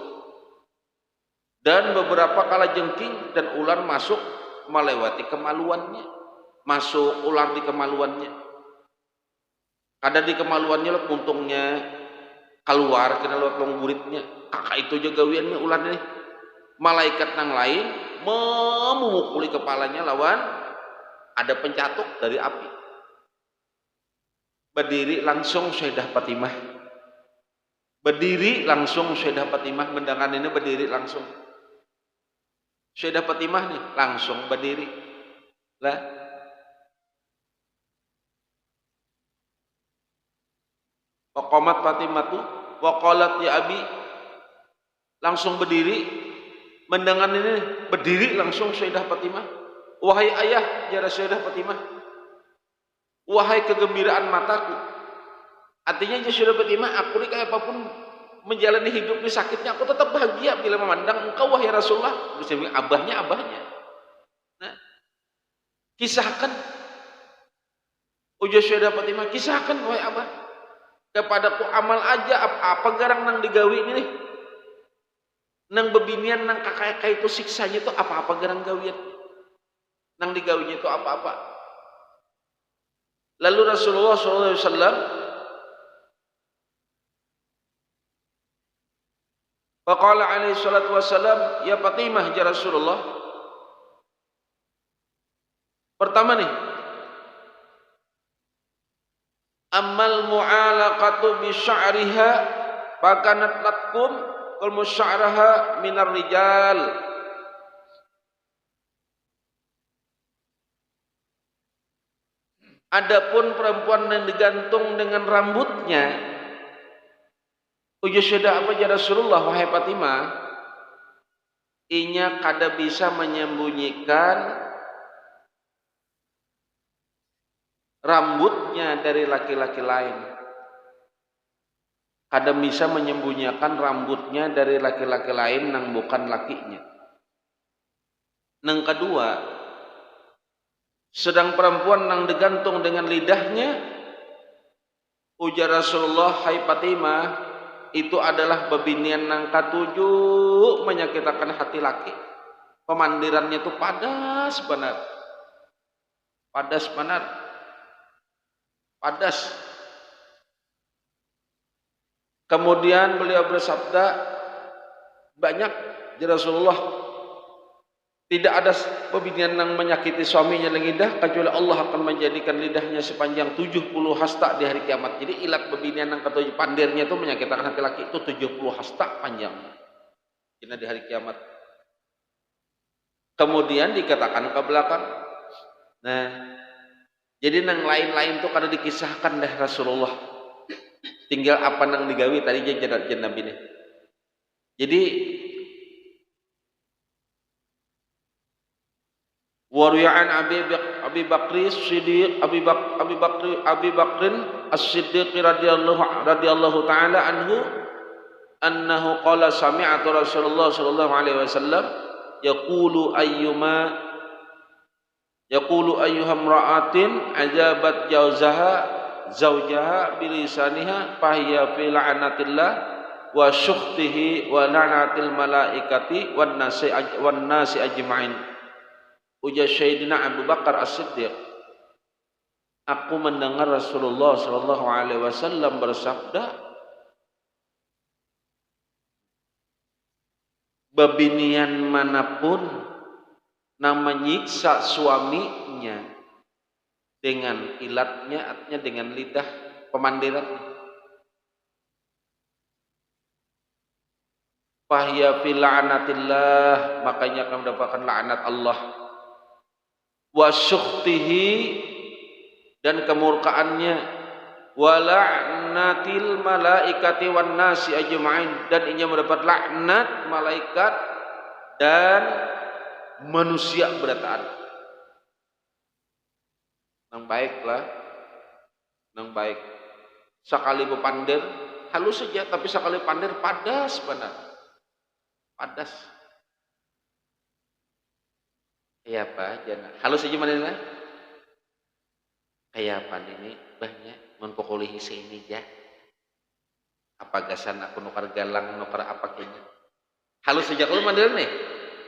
dan beberapa kalajengking dan ular masuk melewati kemaluannya, masuk ular di kemaluannya. Kadang di kemaluannya lah puntungnya keluar kena lewat longguritnya. Kakak itu juga gawiannya ular nih. Malaikat yang lain memukuli kepalanya lawan ada pencatuk dari api. Berdiri langsung Sayyidah Fatimah. Berdiri langsung Sayyidah Fatimah, mendangan ini berdiri langsung. Sayyidah Fatimah nih langsung berdiri. Lah. Waqamat Fatimah tuh, waqalat ya Abi, langsung berdiri, mendangan ini berdiri langsung Sayyidah Fatimah. Wahai ayah, ya Sayyidah Fatimah, wahai kegembiraan mataku. Artinya ya Sayyidah Fatimah, aku ini kayak apapun menjalani hidup ini sakitnya, aku tetap bahagia bila memandang engkau wahai Rasulullah. Terus dia abahnya. Nah, kisahkan, ujar Sayyidah Fatimah, kisahkan wahai abah, kepadaku amal aja apa garang nang digawi ini nih, nang bebinian nang kakak itu siksanya itu apa garang gawian, nang digawinya itu apa. Lalu Rasulullah SAW faqala alaihi salatu wassalam, ya Fatimah, ya Rasulullah. Pertama nih, ammal mu'alaqatu bi sya'riha fakanat lakum kal musya'raha minar rijal. Adapun perempuan yang digantung dengan rambutnya, ujar sudah apa ya Rasulullah, wahai Fatimah, inya kada bisa menyembunyikan rambutnya dari laki-laki lain. Kada bisa menyembunyikan rambutnya dari laki-laki lain yang bukan lakinya. Yang kedua, sedang perempuan yang digantung dengan lidahnya, ujar Rasulullah, hai Fatimah, itu adalah bebinian yang katujuh menyakitkan hati laki. Pemandirannya itu padas benar. Padas benar. Padas. Kemudian beliau bersabda, banyak ya Rasulullah, tidak ada pebinian yang menyakiti suaminya dengan lidah kecuali Allah akan menjadikan lidahnya sepanjang 70 hasta di hari kiamat. Jadi ilat pebinian yang ketujuh pandirnya itu menyakitkan hati laki itu 70 hasta panjangnya. Ini di hari kiamat. Kemudian dikatakan ke belakang. Nah, jadi yang lain-lain itu kada dikisahkan dah Rasulullah. Tinggal apa nang digawi tadi jadat Nabi ini. Jadi Waru'an Abi Bakri Siddiq Abi Bakrin As-Siddiq radhiyallahu taala annahu qala sami'tu Rasulullah sallallahu alaihi wasallam yaqulu ayyuham ra'atin ajabat zawjaha bilisaniha fahiya fi la'natillah wa syukhtihi wa la'natil malaikati wan nasi ajma'in. Ujar Sayyidina Abu Bakar As-Siddiq, aku mendengar Rasulullah sallallahu alaihi wasallam bersabda, bebinian manapun yang menyiksa suaminya dengan ilatnya, artinya dengan lidah pemandiran, fahiya fil la'natillah, makanya akan mendapatkan laknat Allah, wa syukhtihi, dan kemurkaannya, wa la'natil malaikati wan nasi ajma'in, dan ia mendapat laknat malaikat dan manusia berataan. Nang baiklah, nang baik. Sekali bepandir halus saja, tapi sekali pandir padas benar. Padas. Iya apa jana. Halus saja mana? Kayak apa ini banyak menpokulihi sini ya. Apa gasan aku nukar galang nukar apa kayaknya. Halus saja kalau mandir nih.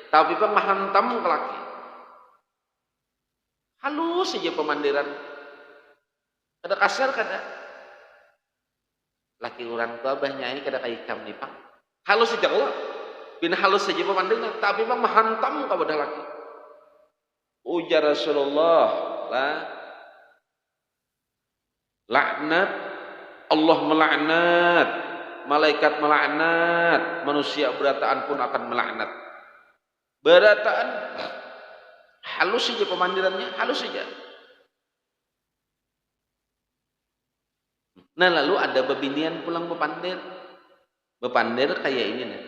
Tapi pak mahantam ke laki. Halus saja pemandiran. Kada kasar kada. Laki orang tua banyak kada kayak ikam nih pak. Halus saja kalau. Bina halus saja pemandiran. Tapi pak mahantam kepada laki. Ujar Rasulullah laknat, Allah melaknat, malaikat melaknat, manusia berataan pun akan melaknat. Berataan halus saja pemandirannya, halus saja. Nah lalu ada bebinian pulang bepandir kayak ini nih.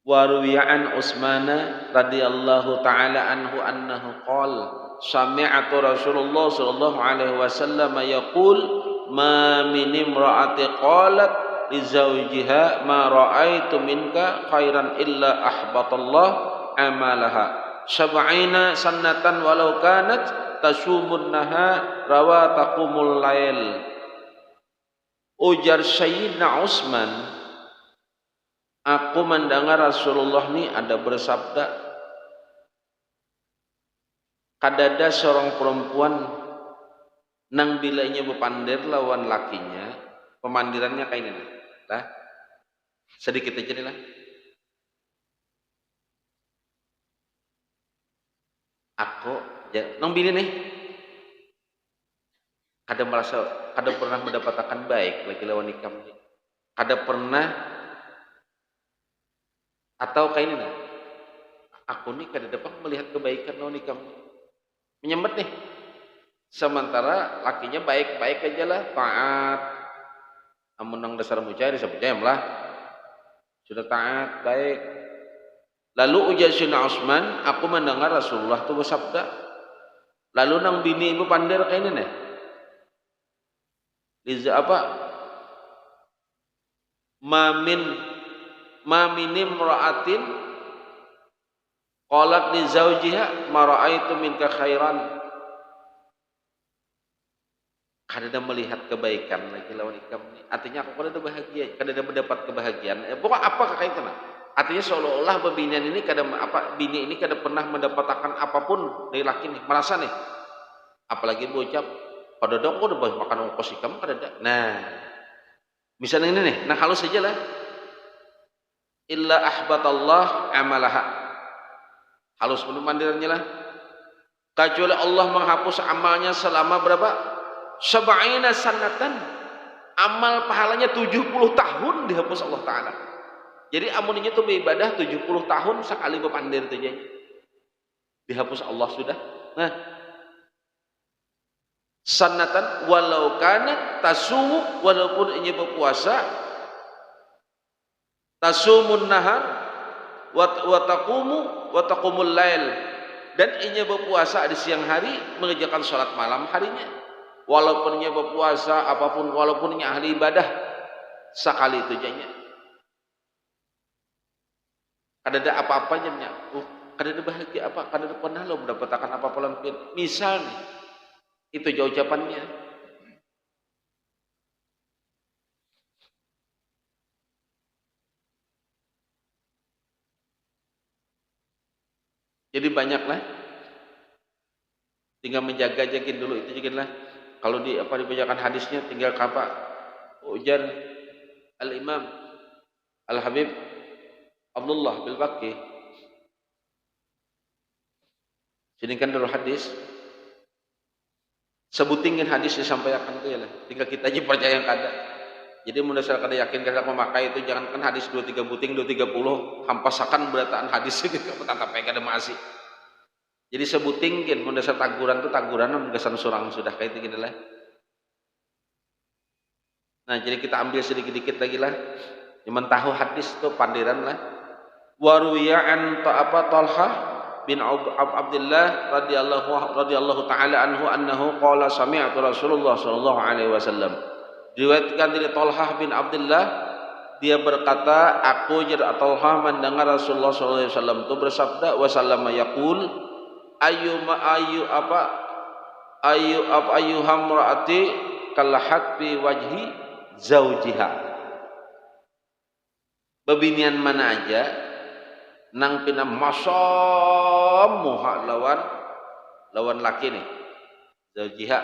Waruwi'an Utsman radhiyallahu taala anhu annahu qala sami'tu Rasulullah sallallahu alaihi wasallam yaqul ma min imra'ati qalat li zawjiha ma ra'aitu minka khairan illa ahbatallah amalaha sab'ina sanatan walau kanat tasumun naha rawa taqumul lail. Ujar Sayyidina Utsman, aku mendengar Rasulullah ini ada bersabda, kadada seorang perempuan nang bilainya bepandir lawan lakinya, pemandirannya kayak ini lah. Sedikit aja nih lah. Aku nang bini nih kada merasa, kada pernah mendapatkan baik lagi lawan nikam nih. Kada pernah, atau kayak ini nih, aku nih kada dapat melihat kebaikan lawan nikam nih. Menyembet nih. Sementara lakinya baik-baik aja lah, taat. Amun nang dasar mucari sebutnya lah. Sudah taat, baik. Lalu ujar Sina Utsman, aku mendengar Rasulullah itu bersabda. Lalu nang bini ibu pandir kayak ini nih. Liza apa? Maminim ra'atin qalat li zaujiha ma ra'aitu minka khairan. Kada melihat kebaikan lagi lawan ikam ini. Artinya aku kada bahagia, kada mendapat kebahagiaan. Pokok apa kaitannya? Artinya seolah-olah bebinian ini kada apa, bini ini kada pernah mendapatkan apapun dari laki nih, merasa nih. Apalagi bocap, pada dong udah makan ongkos ikam kada ada. Nah, misalnya ini nih, nah halus saja lah. Illa ahbatallah amalaha. Halus mandirannya lah. Kecuali Allah menghapus amalnya selama berapa? Sab'ina sanatan. Amal pahalanya 70 tahun dihapus Allah Ta'ala. Jadi amuninya tuh beribadah 70 tahun sekali berpandir itu jadi. Dihapus Allah sudah. Nah, sanatan walau kanat tasumu, walaupun ini berpuasa, tasumun nahar wa taqumul lail, dan inya berpuasa di siang hari mengerjakan sholat malam harinya, walaupun inya berpuasa apapun, walaupun inya ahli ibadah sekali itu jadinya kada ada apa-apanya nya. Kada ada bahagia apa, kada ada pernah lo mendapatkan apa-apa lampir. Misal nih, itu jauh ucapannya. Jadi banyaklah, tinggal menjaga jagin dulu itu jagin lah. Kalau di apa dibacakan hadisnya tinggal apa? Ujar Al Imam Al Habib Abdullah bil Baqi. Sinikan dulu hadis. Sebutingin hadis disampaikan itu ya lah. Tinggal kita aja percaya yang ada. Jadi mendasar kada yakin kada memakai itu, jangankan hadis 2-3 buting 2-30 hampasakan berataan hadis itu tetap kada masih. Jadi sebutingin mendasar taguran itu taguran menggesan surang sudah kayak itu gini lah. Nah, jadi kita ambil sedikit-sedikit lagi lah. Cuman tahu hadis itu pandiran lah. Waruya an apa Talha bin Abdullah radhiyallahu taala anhu annahu qala sami'tu Rasulullah sallallahu alaihi wasallam. Diriwayatkan dari Talha bin Abdullah, dia berkata, aku Talha mendengar Rasulullah sallallahu alaihi wasallam itu bersabda, wasallama yaqul ayyuham ra'ati kalahat bi wajhi zaujiha. Bebinian mana aja nang pina masam muha lawan laki nih zaujiha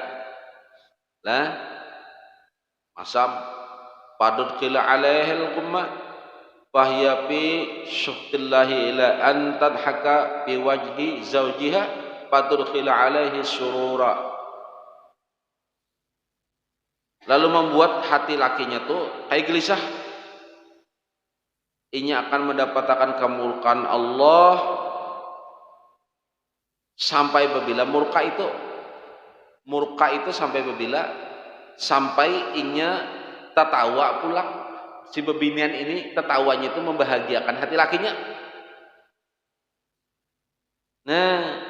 lah masam padut kila alaihil qumma fahya fi syuhtillahi ila an tadhaka bi wajhi zaujiha padurkhila alaihi surura. Lalu membuat hati lakinya tuh kayak gelisah, inya akan mendapatkan kemurkaan Allah sampai bila murka itu sampai bila sampai inya tertawa pulang. Si bebinian ini tertawanya itu membahagiakan hati lakinya. Nah,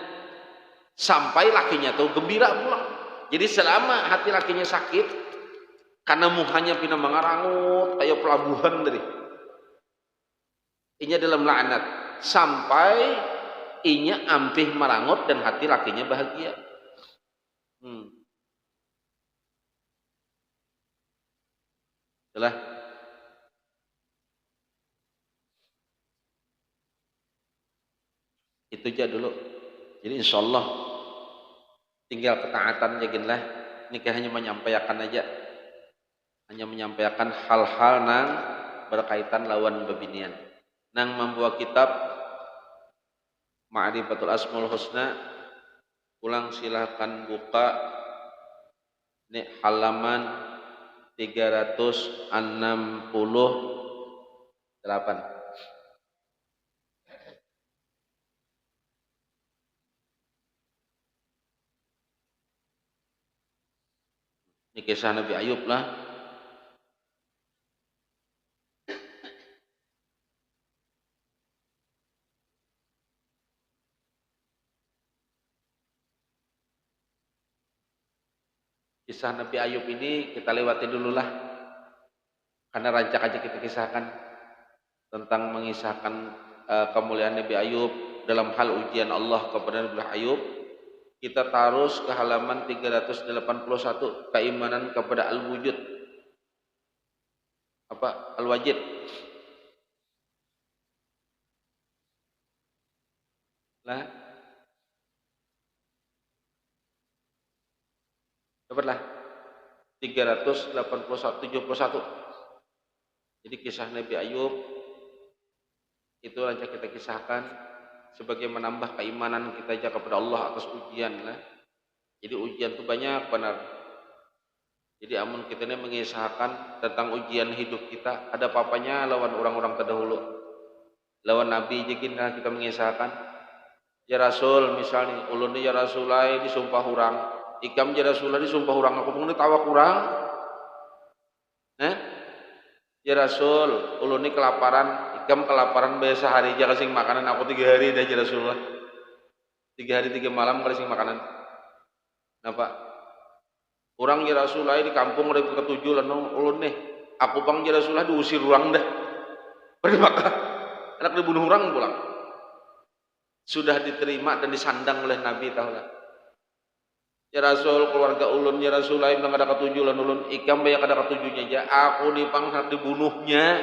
sampai lakinya tuh gembira pulang. Jadi selama hati lakinya sakit karena muhanya pina mengarangut kayak pelabuhan dari inya dalam laknat, sampai inya ampih merangut dan hati lakinya bahagia. Itulah. Itu aja dulu. Jadi insya Allah tinggal ketaatan yakinlah. Nikah hanya menyampaikan aja, hanya menyampaikan hal-hal nang berkaitan lawan bebinian. Nang membuat kitab Ma'rifatul Asmaul Husna, ulang silahkan buka nih halaman 368. Ini kisah Nabi Ayub lah. Kisah Nabi Ayub ini kita lewati dulu lah, karena rancak aja kita kisahkan tentang mengisahkan kemuliaan Nabi Ayub dalam hal ujian Allah kepada Nabi Ayub. Kita taruh ke halaman 381, keimanan kepada al-wujud, apa al-wajid. Lah, dapatlah 381 71. Jadi kisah Nabi Ayub itu rancak kita kisahkan sebagai menambah keimanan kita aja kepada Allah atas ujian lah. Jadi ujian itu banyak benar. Jadi amun kita ini mengisahkan tentang ujian hidup kita, ada apa-apanya lawan orang-orang terdahulu, lawan Nabi jadi kita mengisahkan. Ya Rasul misalnya, ulun ya Rasulai disumpah orang, ikam ya Rasulai disumpah orang, aku pun ditawa kurang. Ya Rasul, ulun ini kelaparan, ikam kelaparan biasa hari aja kasih makanan, aku 3 hari dah ya Rasulullah. 3 hari 3 malam kasih makanan. Napa? Orang ya Rasulullah di kampung udah ketujuh lah ulun nih. Aku pang ya Rasulullah diusir orang dah. Pada maka anak dibunuh orang pulang. Sudah diterima dan disandang oleh Nabi tahulah. Ya Rasul, keluarga ulun ya Rasulullah bilang ada ketujuh lah ulun, ikam banyak ada ketujuhnya aja. Aku dipang dibunuhnya.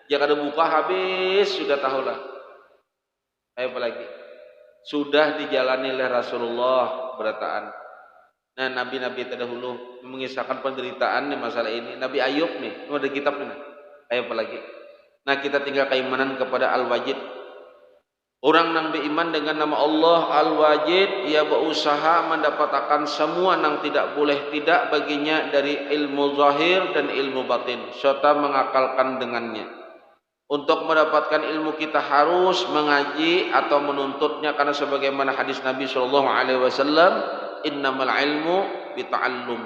Ya kada buka habis sudah tahulah. Ayo apa lagi? Sudah dijalani oleh Rasulullah berataan. Nah, nabi-nabi terdahulu mengisahkan penderitaan di masalah ini. Nabi Ayub nih, ini ada kitabnya. Ayo apa lagi? Nah, kita tinggal keimanan kepada Al-Wajid. Orang nang beriman dengan nama Allah Al-Wajid, ia berusaha mendapatkan semua nang tidak boleh tidak baginya dari ilmu zahir dan ilmu batin, serta mengakalkan dengannya. Untuk mendapatkan ilmu kita harus mengaji atau menuntutnya, karena sebagaimana hadis Nabi SAW, innamal ilmu bita'allum.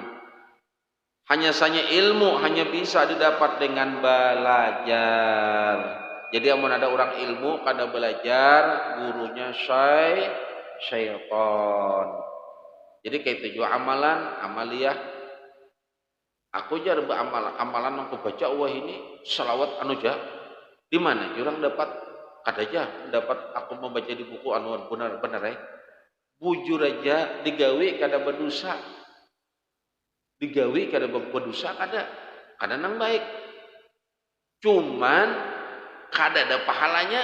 Hanya saja ilmu hanya bisa didapat dengan belajar. Jadi amun ada orang ilmu kada belajar, gurunya syaitan. Jadi kayak itu juga amaliyah. Aku jar amalan aku baca wah ini selawat anu jah. Di mana orang dapat kada aja dapat aku membaca di buku anu benar bujur aja digawi kada berdosa, digawi kada berdosa, kada nang baik, cuman kada ada pahalanya,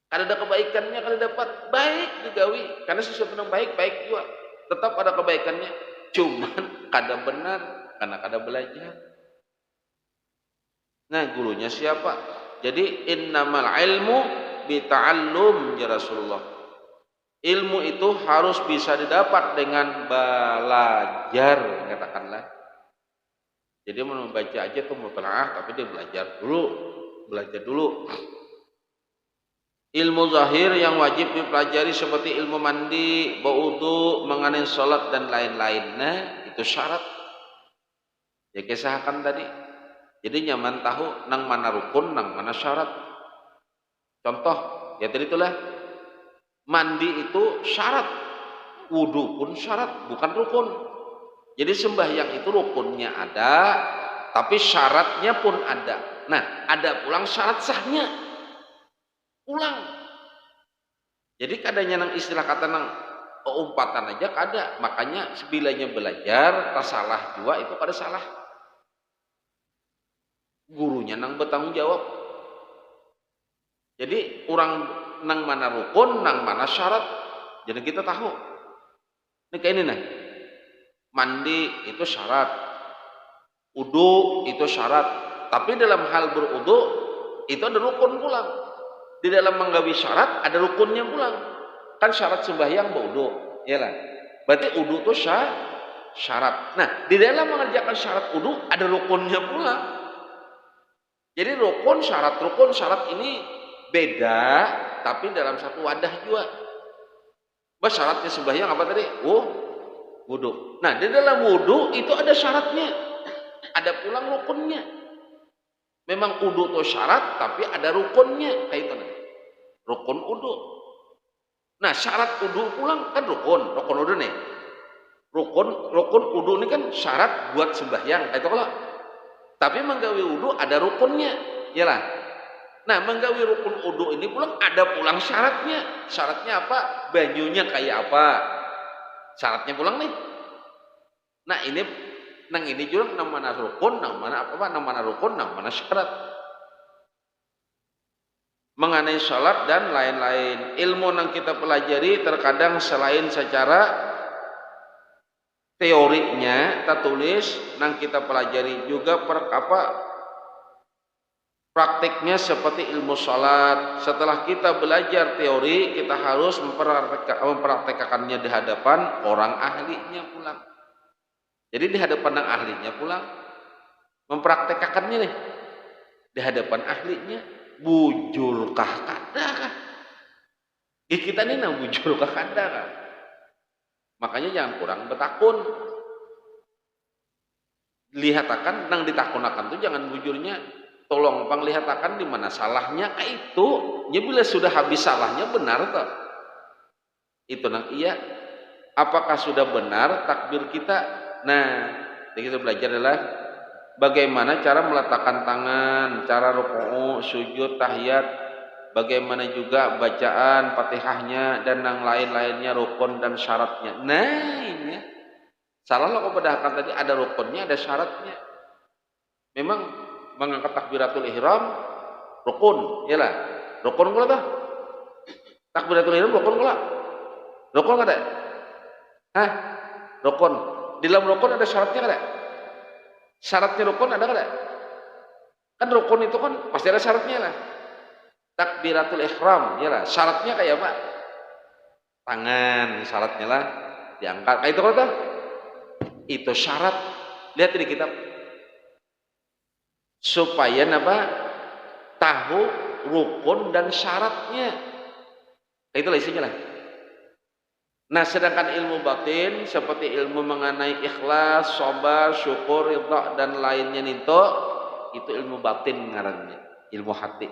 kada ada kebaikannya, kada dapat baik digawi karena sesuatu yang baik juga tetap ada kebaikannya, cuman kada benar karena kada belajar. Nah, gurunya siapa? Jadi innamal ilmu bita'allum ya Rasulullah. Ilmu itu harus bisa didapat dengan belajar, katakanlah. Jadi mau membaca aja tuh mutalaah, tapi dia belajar dulu. Ilmu zahir yang wajib dipelajari seperti ilmu mandi, berwudu, mengenai salat dan lain-lain. Nah, itu syarat. Ya kisahkan tadi. Jadi nyaman tahu nang mana rukun, nang mana syarat. Contoh, ya tadi itulah mandi itu syarat, wudu pun syarat, bukan rukun. Jadi sembahyang itu rukunnya ada, tapi syaratnya pun ada. Nah, ada pulang syarat sahnya. Pulang. Jadi kadanya nang istilah kata nang umpatan aja kada. Makanya sebilanya belajar, tak salah juga itu kada salah. Gurunya nang bertanggung jawab. Jadi orang nang mana rukun, nang mana syarat. Jadi kita tahu. Ini kayak ini nah. Mandi itu syarat, wudu itu syarat. Tapi dalam hal berwudu itu ada rukun pulang. Di dalam menggawi syarat ada rukunnya pulang. Kan syarat sembahyang berwudu, ya lah. Berarti wudu itu syarat. Nah, di dalam mengerjakan syarat wudu ada rukunnya pulang. Jadi rukun syarat ini beda, tapi dalam satu wadah juga. Syaratnya sembahyang apa tadi? Wudu. Nah, di dalam wudu itu ada syaratnya, ada pulang rukunnya. Memang wudu itu syarat, tapi ada rukunnya. Kayak itu nih. Rukun wudu. Nah, syarat wudu pulang kan rukun wudu nih. Rukun wudu ini kan syarat buat sembahyang. Kayak itu kalau. Tapi menggawi wudu ada rukunnya, yalah. Nah, menggawi rukun wudu ini pulang ada pulang syaratnya. Syaratnya apa? Banyunya kayak apa? Syaratnya pulang nih. Nah, ini juga namanya rukun, namanya apa? Namanya rukun, namanya syarat. Mengenai salat dan lain-lain, ilmu yang kita pelajari terkadang selain secara teorinya kita tulis, yang kita pelajari juga praktiknya seperti ilmu salat. Setelah kita belajar teori, kita harus mempraktekkannya di hadapan orang ahlinya pulang. Jadi di hadapan yang ahlinya pulang mempraktekkannya nih di hadapan ahlinya. Bujulkah kada kah? Kita ini nang bujulkah kada kah? Makanya jangan kurang betakun. Lihatakan nang ditakunakan tuh jangan bujurnya. Tolong panglihatakan di mana salahnya itu. Ya bila sudah habis salahnya benar toh. Itu nang iya. Apakah sudah benar takbir kita? Nah, kita belajar adalah bagaimana cara meletakkan tangan, cara rukuu, sujud, tahiyat, bagaimana juga bacaan Fatihahnya dan yang lain-lainnya, rukun dan syaratnya. Nah, ini salah lo kepadahkan tadi ada rukunnya, ada syaratnya. Memang mengangkat takbiratul ihram rukun, iyalah. Rukun kula tah? Takbiratul ihram rukun kula? Rukun kada? Hah? Rukun. Di dalam rukun ada syaratnya kada? Syaratnya rukun ada kada? Kan rukun itu kan pasti ada syaratnya lah. Takbiratul ihram, ya lah. Syaratnya kayak apa? Tangan, syaratnya lah diangkat. Kayak itu kan? Itu syarat. Lihat di kitab. Supaya apa? Tahu rukun dan syaratnya. Itulah isinya lah. Nah, sedangkan ilmu batin seperti ilmu mengenai ikhlas, sabar, syukur, ridha dan lainnya itu ilmu batin ngarannya, ilmu hati.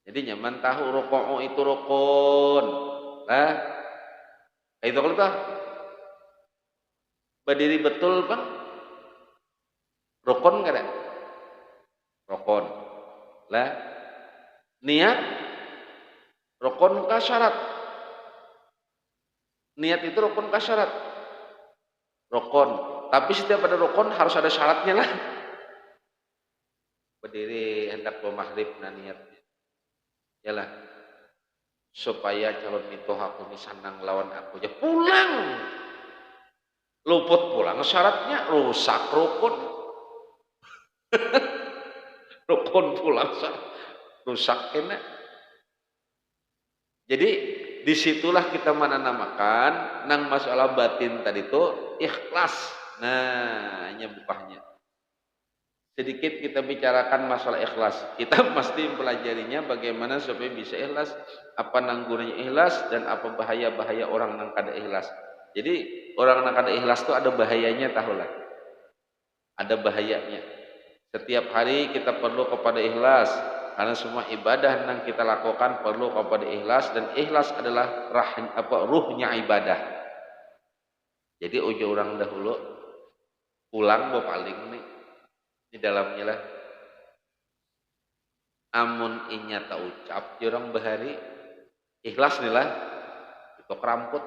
Jadi nyaman tahu rukuu itu rukun. Nah, itu kalau tahu berdiri betul bang, rukun kada? Rukun. Lah, niat rukun ka syarat. Niat itu rukun ka syarat. Rukun. Tapi setiap ada rukun harus ada syaratnya lah. Berdiri hendak maghrib na niatnya. Yalah. Supaya calon itu aku ni sanang lawan aku aja pulang. Luput pulang syaratnya rusak rukun. Rukun pulang syarat. Rusak kena. Jadi disitulah kita menanamakan nang masalah batin tadi itu ikhlas. Nah, ini bukahnya. Sedikit kita bicarakan masalah ikhlas. Kita mesti mempelajarinya bagaimana supaya bisa ikhlas, apa nang gunanya ikhlas dan apa bahaya-bahaya orang nang kada ikhlas. Jadi orang nang kada ikhlas itu ada bahayanya, tahulah. Ada bahayanya. Setiap hari kita perlu kepada ikhlas. Karena semua ibadah yang kita lakukan perlu kepada ikhlas, dan ikhlas adalah ruhnya ibadah. Jadi uji orang dahulu pulang paling nih di dalamnya lah. Amun inya tak ucap orang bahari ikhlas nih lah itu keramput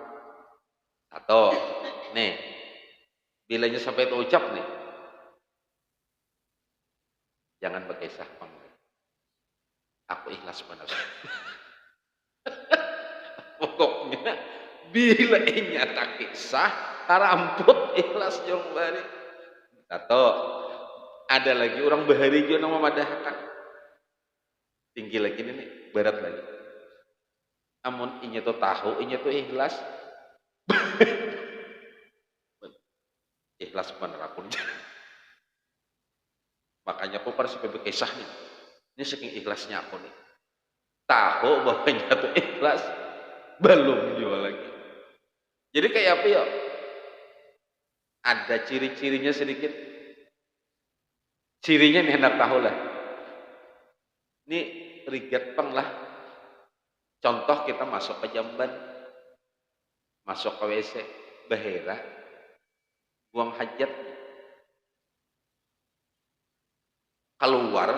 atau nih bilanya sampai itu ucap nih jangan pakai sahpang. Aku ikhlas benar. Pokoknya bila nyata kisah karamput ikhlas jong bari tato ada lagi orang bahari jo nama madahkan tinggi lagi nih berat lagi amun inya tuh tahu inya tuh ikhlas ikhlas bener aku makanya aku pada sampai berkisah nih ini saking ikhlasnya aku nih tahu bahwa inya tuh ikhlas belum jual lagi jadi kayak apa ya ada ciri-cirinya sedikit cirinya nih hendak tahu lah ini rigat peng lah contoh kita masuk ke jamban masuk ke WC bahera buang hajat keluar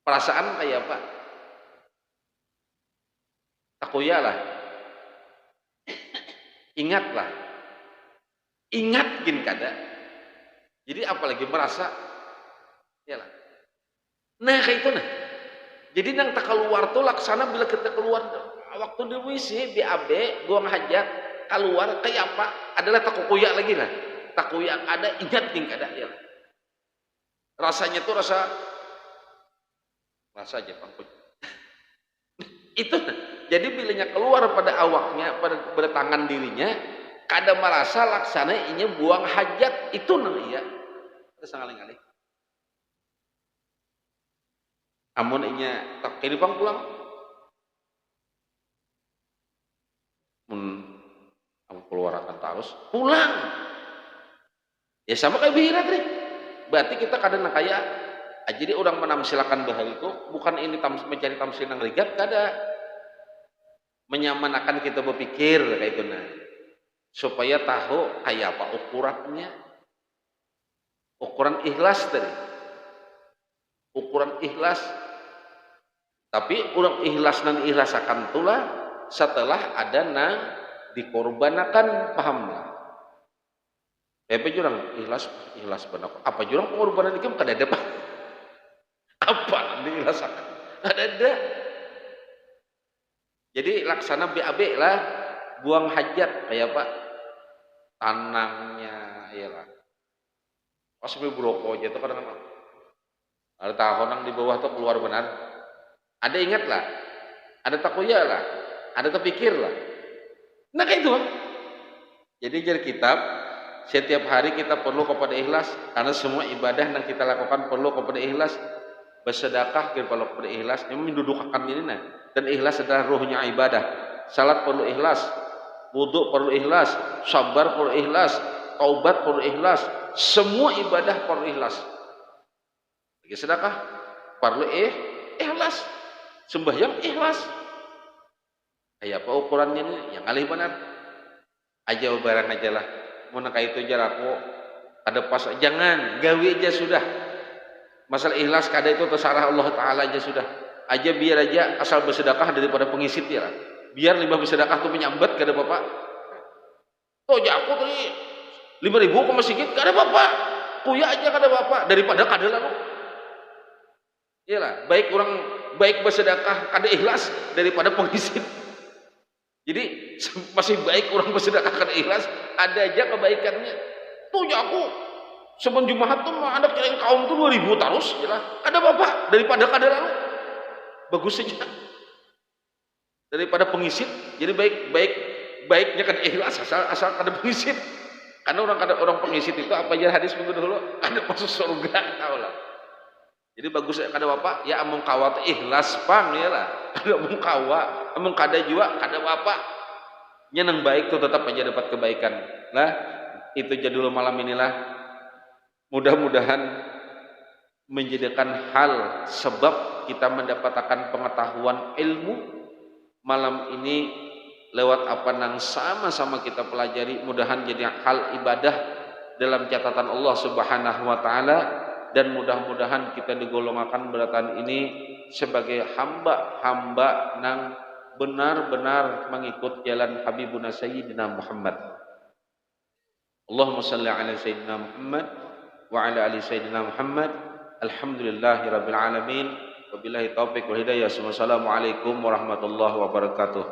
perasaan kayak apa takuya lah ingatlah ingat gin kada jadi apalagi merasa ya lah nah kayak itu nah jadi nang tak keluar tuh laksana bila kita keluar waktu di WC BAB buang hajat keluar kayak apa adalah takuya lagi lah takuya ada ingat gin kada ya lah. Rasanya tuh rasa aja pangkut itu jadi bilanya keluar pada awaknya pada tangan dirinya kada merasa laksana inya buang hajat itu namanya terus ngaling-ngaling amun inya tak kini pang pulang aku keluar akan terus pulang ya sama kayak bihirat nih berarti kita kadang kayak jadi orang menamsilakan bahari itu bukan ini mencari tamsil yang rigat kada menyamanakan kita berpikir kayak itu nah supaya tahu kayak apa ukurannya ukuran ikhlas tadi ukuran ikhlas tapi orang ikhlas dan ikhlas akan tulah setelah ada nang dikorbankan paham lah apa jurang ikhlas benar apa jurang pengorbanan itu kada ada apa dirasakan ada jadi laksana BAB lah buang hajat kayak apa tanangnya iyalah pas berokok aja tuh kadang-kadang ada tahun di bawah tuh keluar benar ada ingat lah ada takuya lah ada terpikir lah nah kayak itu jadi jadi kitab setiap hari kita perlu kepada ikhlas karena semua ibadah yang kita lakukan perlu kepada ikhlas bersedekah kalau kepada ikhlas yang mendudukkan ini nah dan ikhlas adalah ruhnya ibadah salat perlu ikhlas wudhu perlu ikhlas sabar perlu ikhlas taubat perlu ikhlas semua ibadah perlu ikhlas lagi sedekah perlu ikhlas sembahyang ikhlas kayak apa ukurannya ini yang alih benar aja barang aja lah mau nak itu aja aku ada pas jangan gawe aja sudah masalah ikhlas kada itu terserah Allah Ta'ala aja sudah aja biar aja asal bersedekah daripada pengisit ya lah biar 5 bersedekah tuh menyambat kada apa-apa toh aja aku tadi 5.000 ke masjid kada apa-apa kuya aja kada apa-apa daripada kada lalu iyalah baik bersedekah kada ikhlas daripada pengisit jadi masih baik orang bersedekah kada ikhlas ada aja kebaikannya tuh aja aku sebelum Jumat tuh ada kira kaum tuh 2.000 terus ya ada bapak daripada kada lalu bagus saja daripada pengisit jadi baiknya kada ikhlas asal kada pengisit karena orang pengisit itu apa aja hadis minggu dulu ada masuk surga tahu lah jadi bagus kada bapak ya amung kawa ikhlas pang ya lah kada amung kawa amung kada juga kada bapak nyenang baik tuh tetap aja dapat kebaikan lah itu jadul malam inilah mudah-mudahan menjadikan hal sebab kita mendapatkan pengetahuan ilmu malam ini lewat apa yang sama-sama kita pelajari mudahan jadi hal ibadah dalam catatan Allah Subhanahu wa taala dan mudah-mudahan kita digolongkan beratan ini sebagai hamba-hamba nang benar-benar mengikut jalan Habibuna Sayyidina Muhammad. Allahumma salli ala Sayyidina Muhammad wa ala ali Sayyidina Muhammad. Alhamdulillahi rabbil alamin. Wabillahi taufik wal hidayah. Wassalamualaikum warahmatullahi wabarakatuh.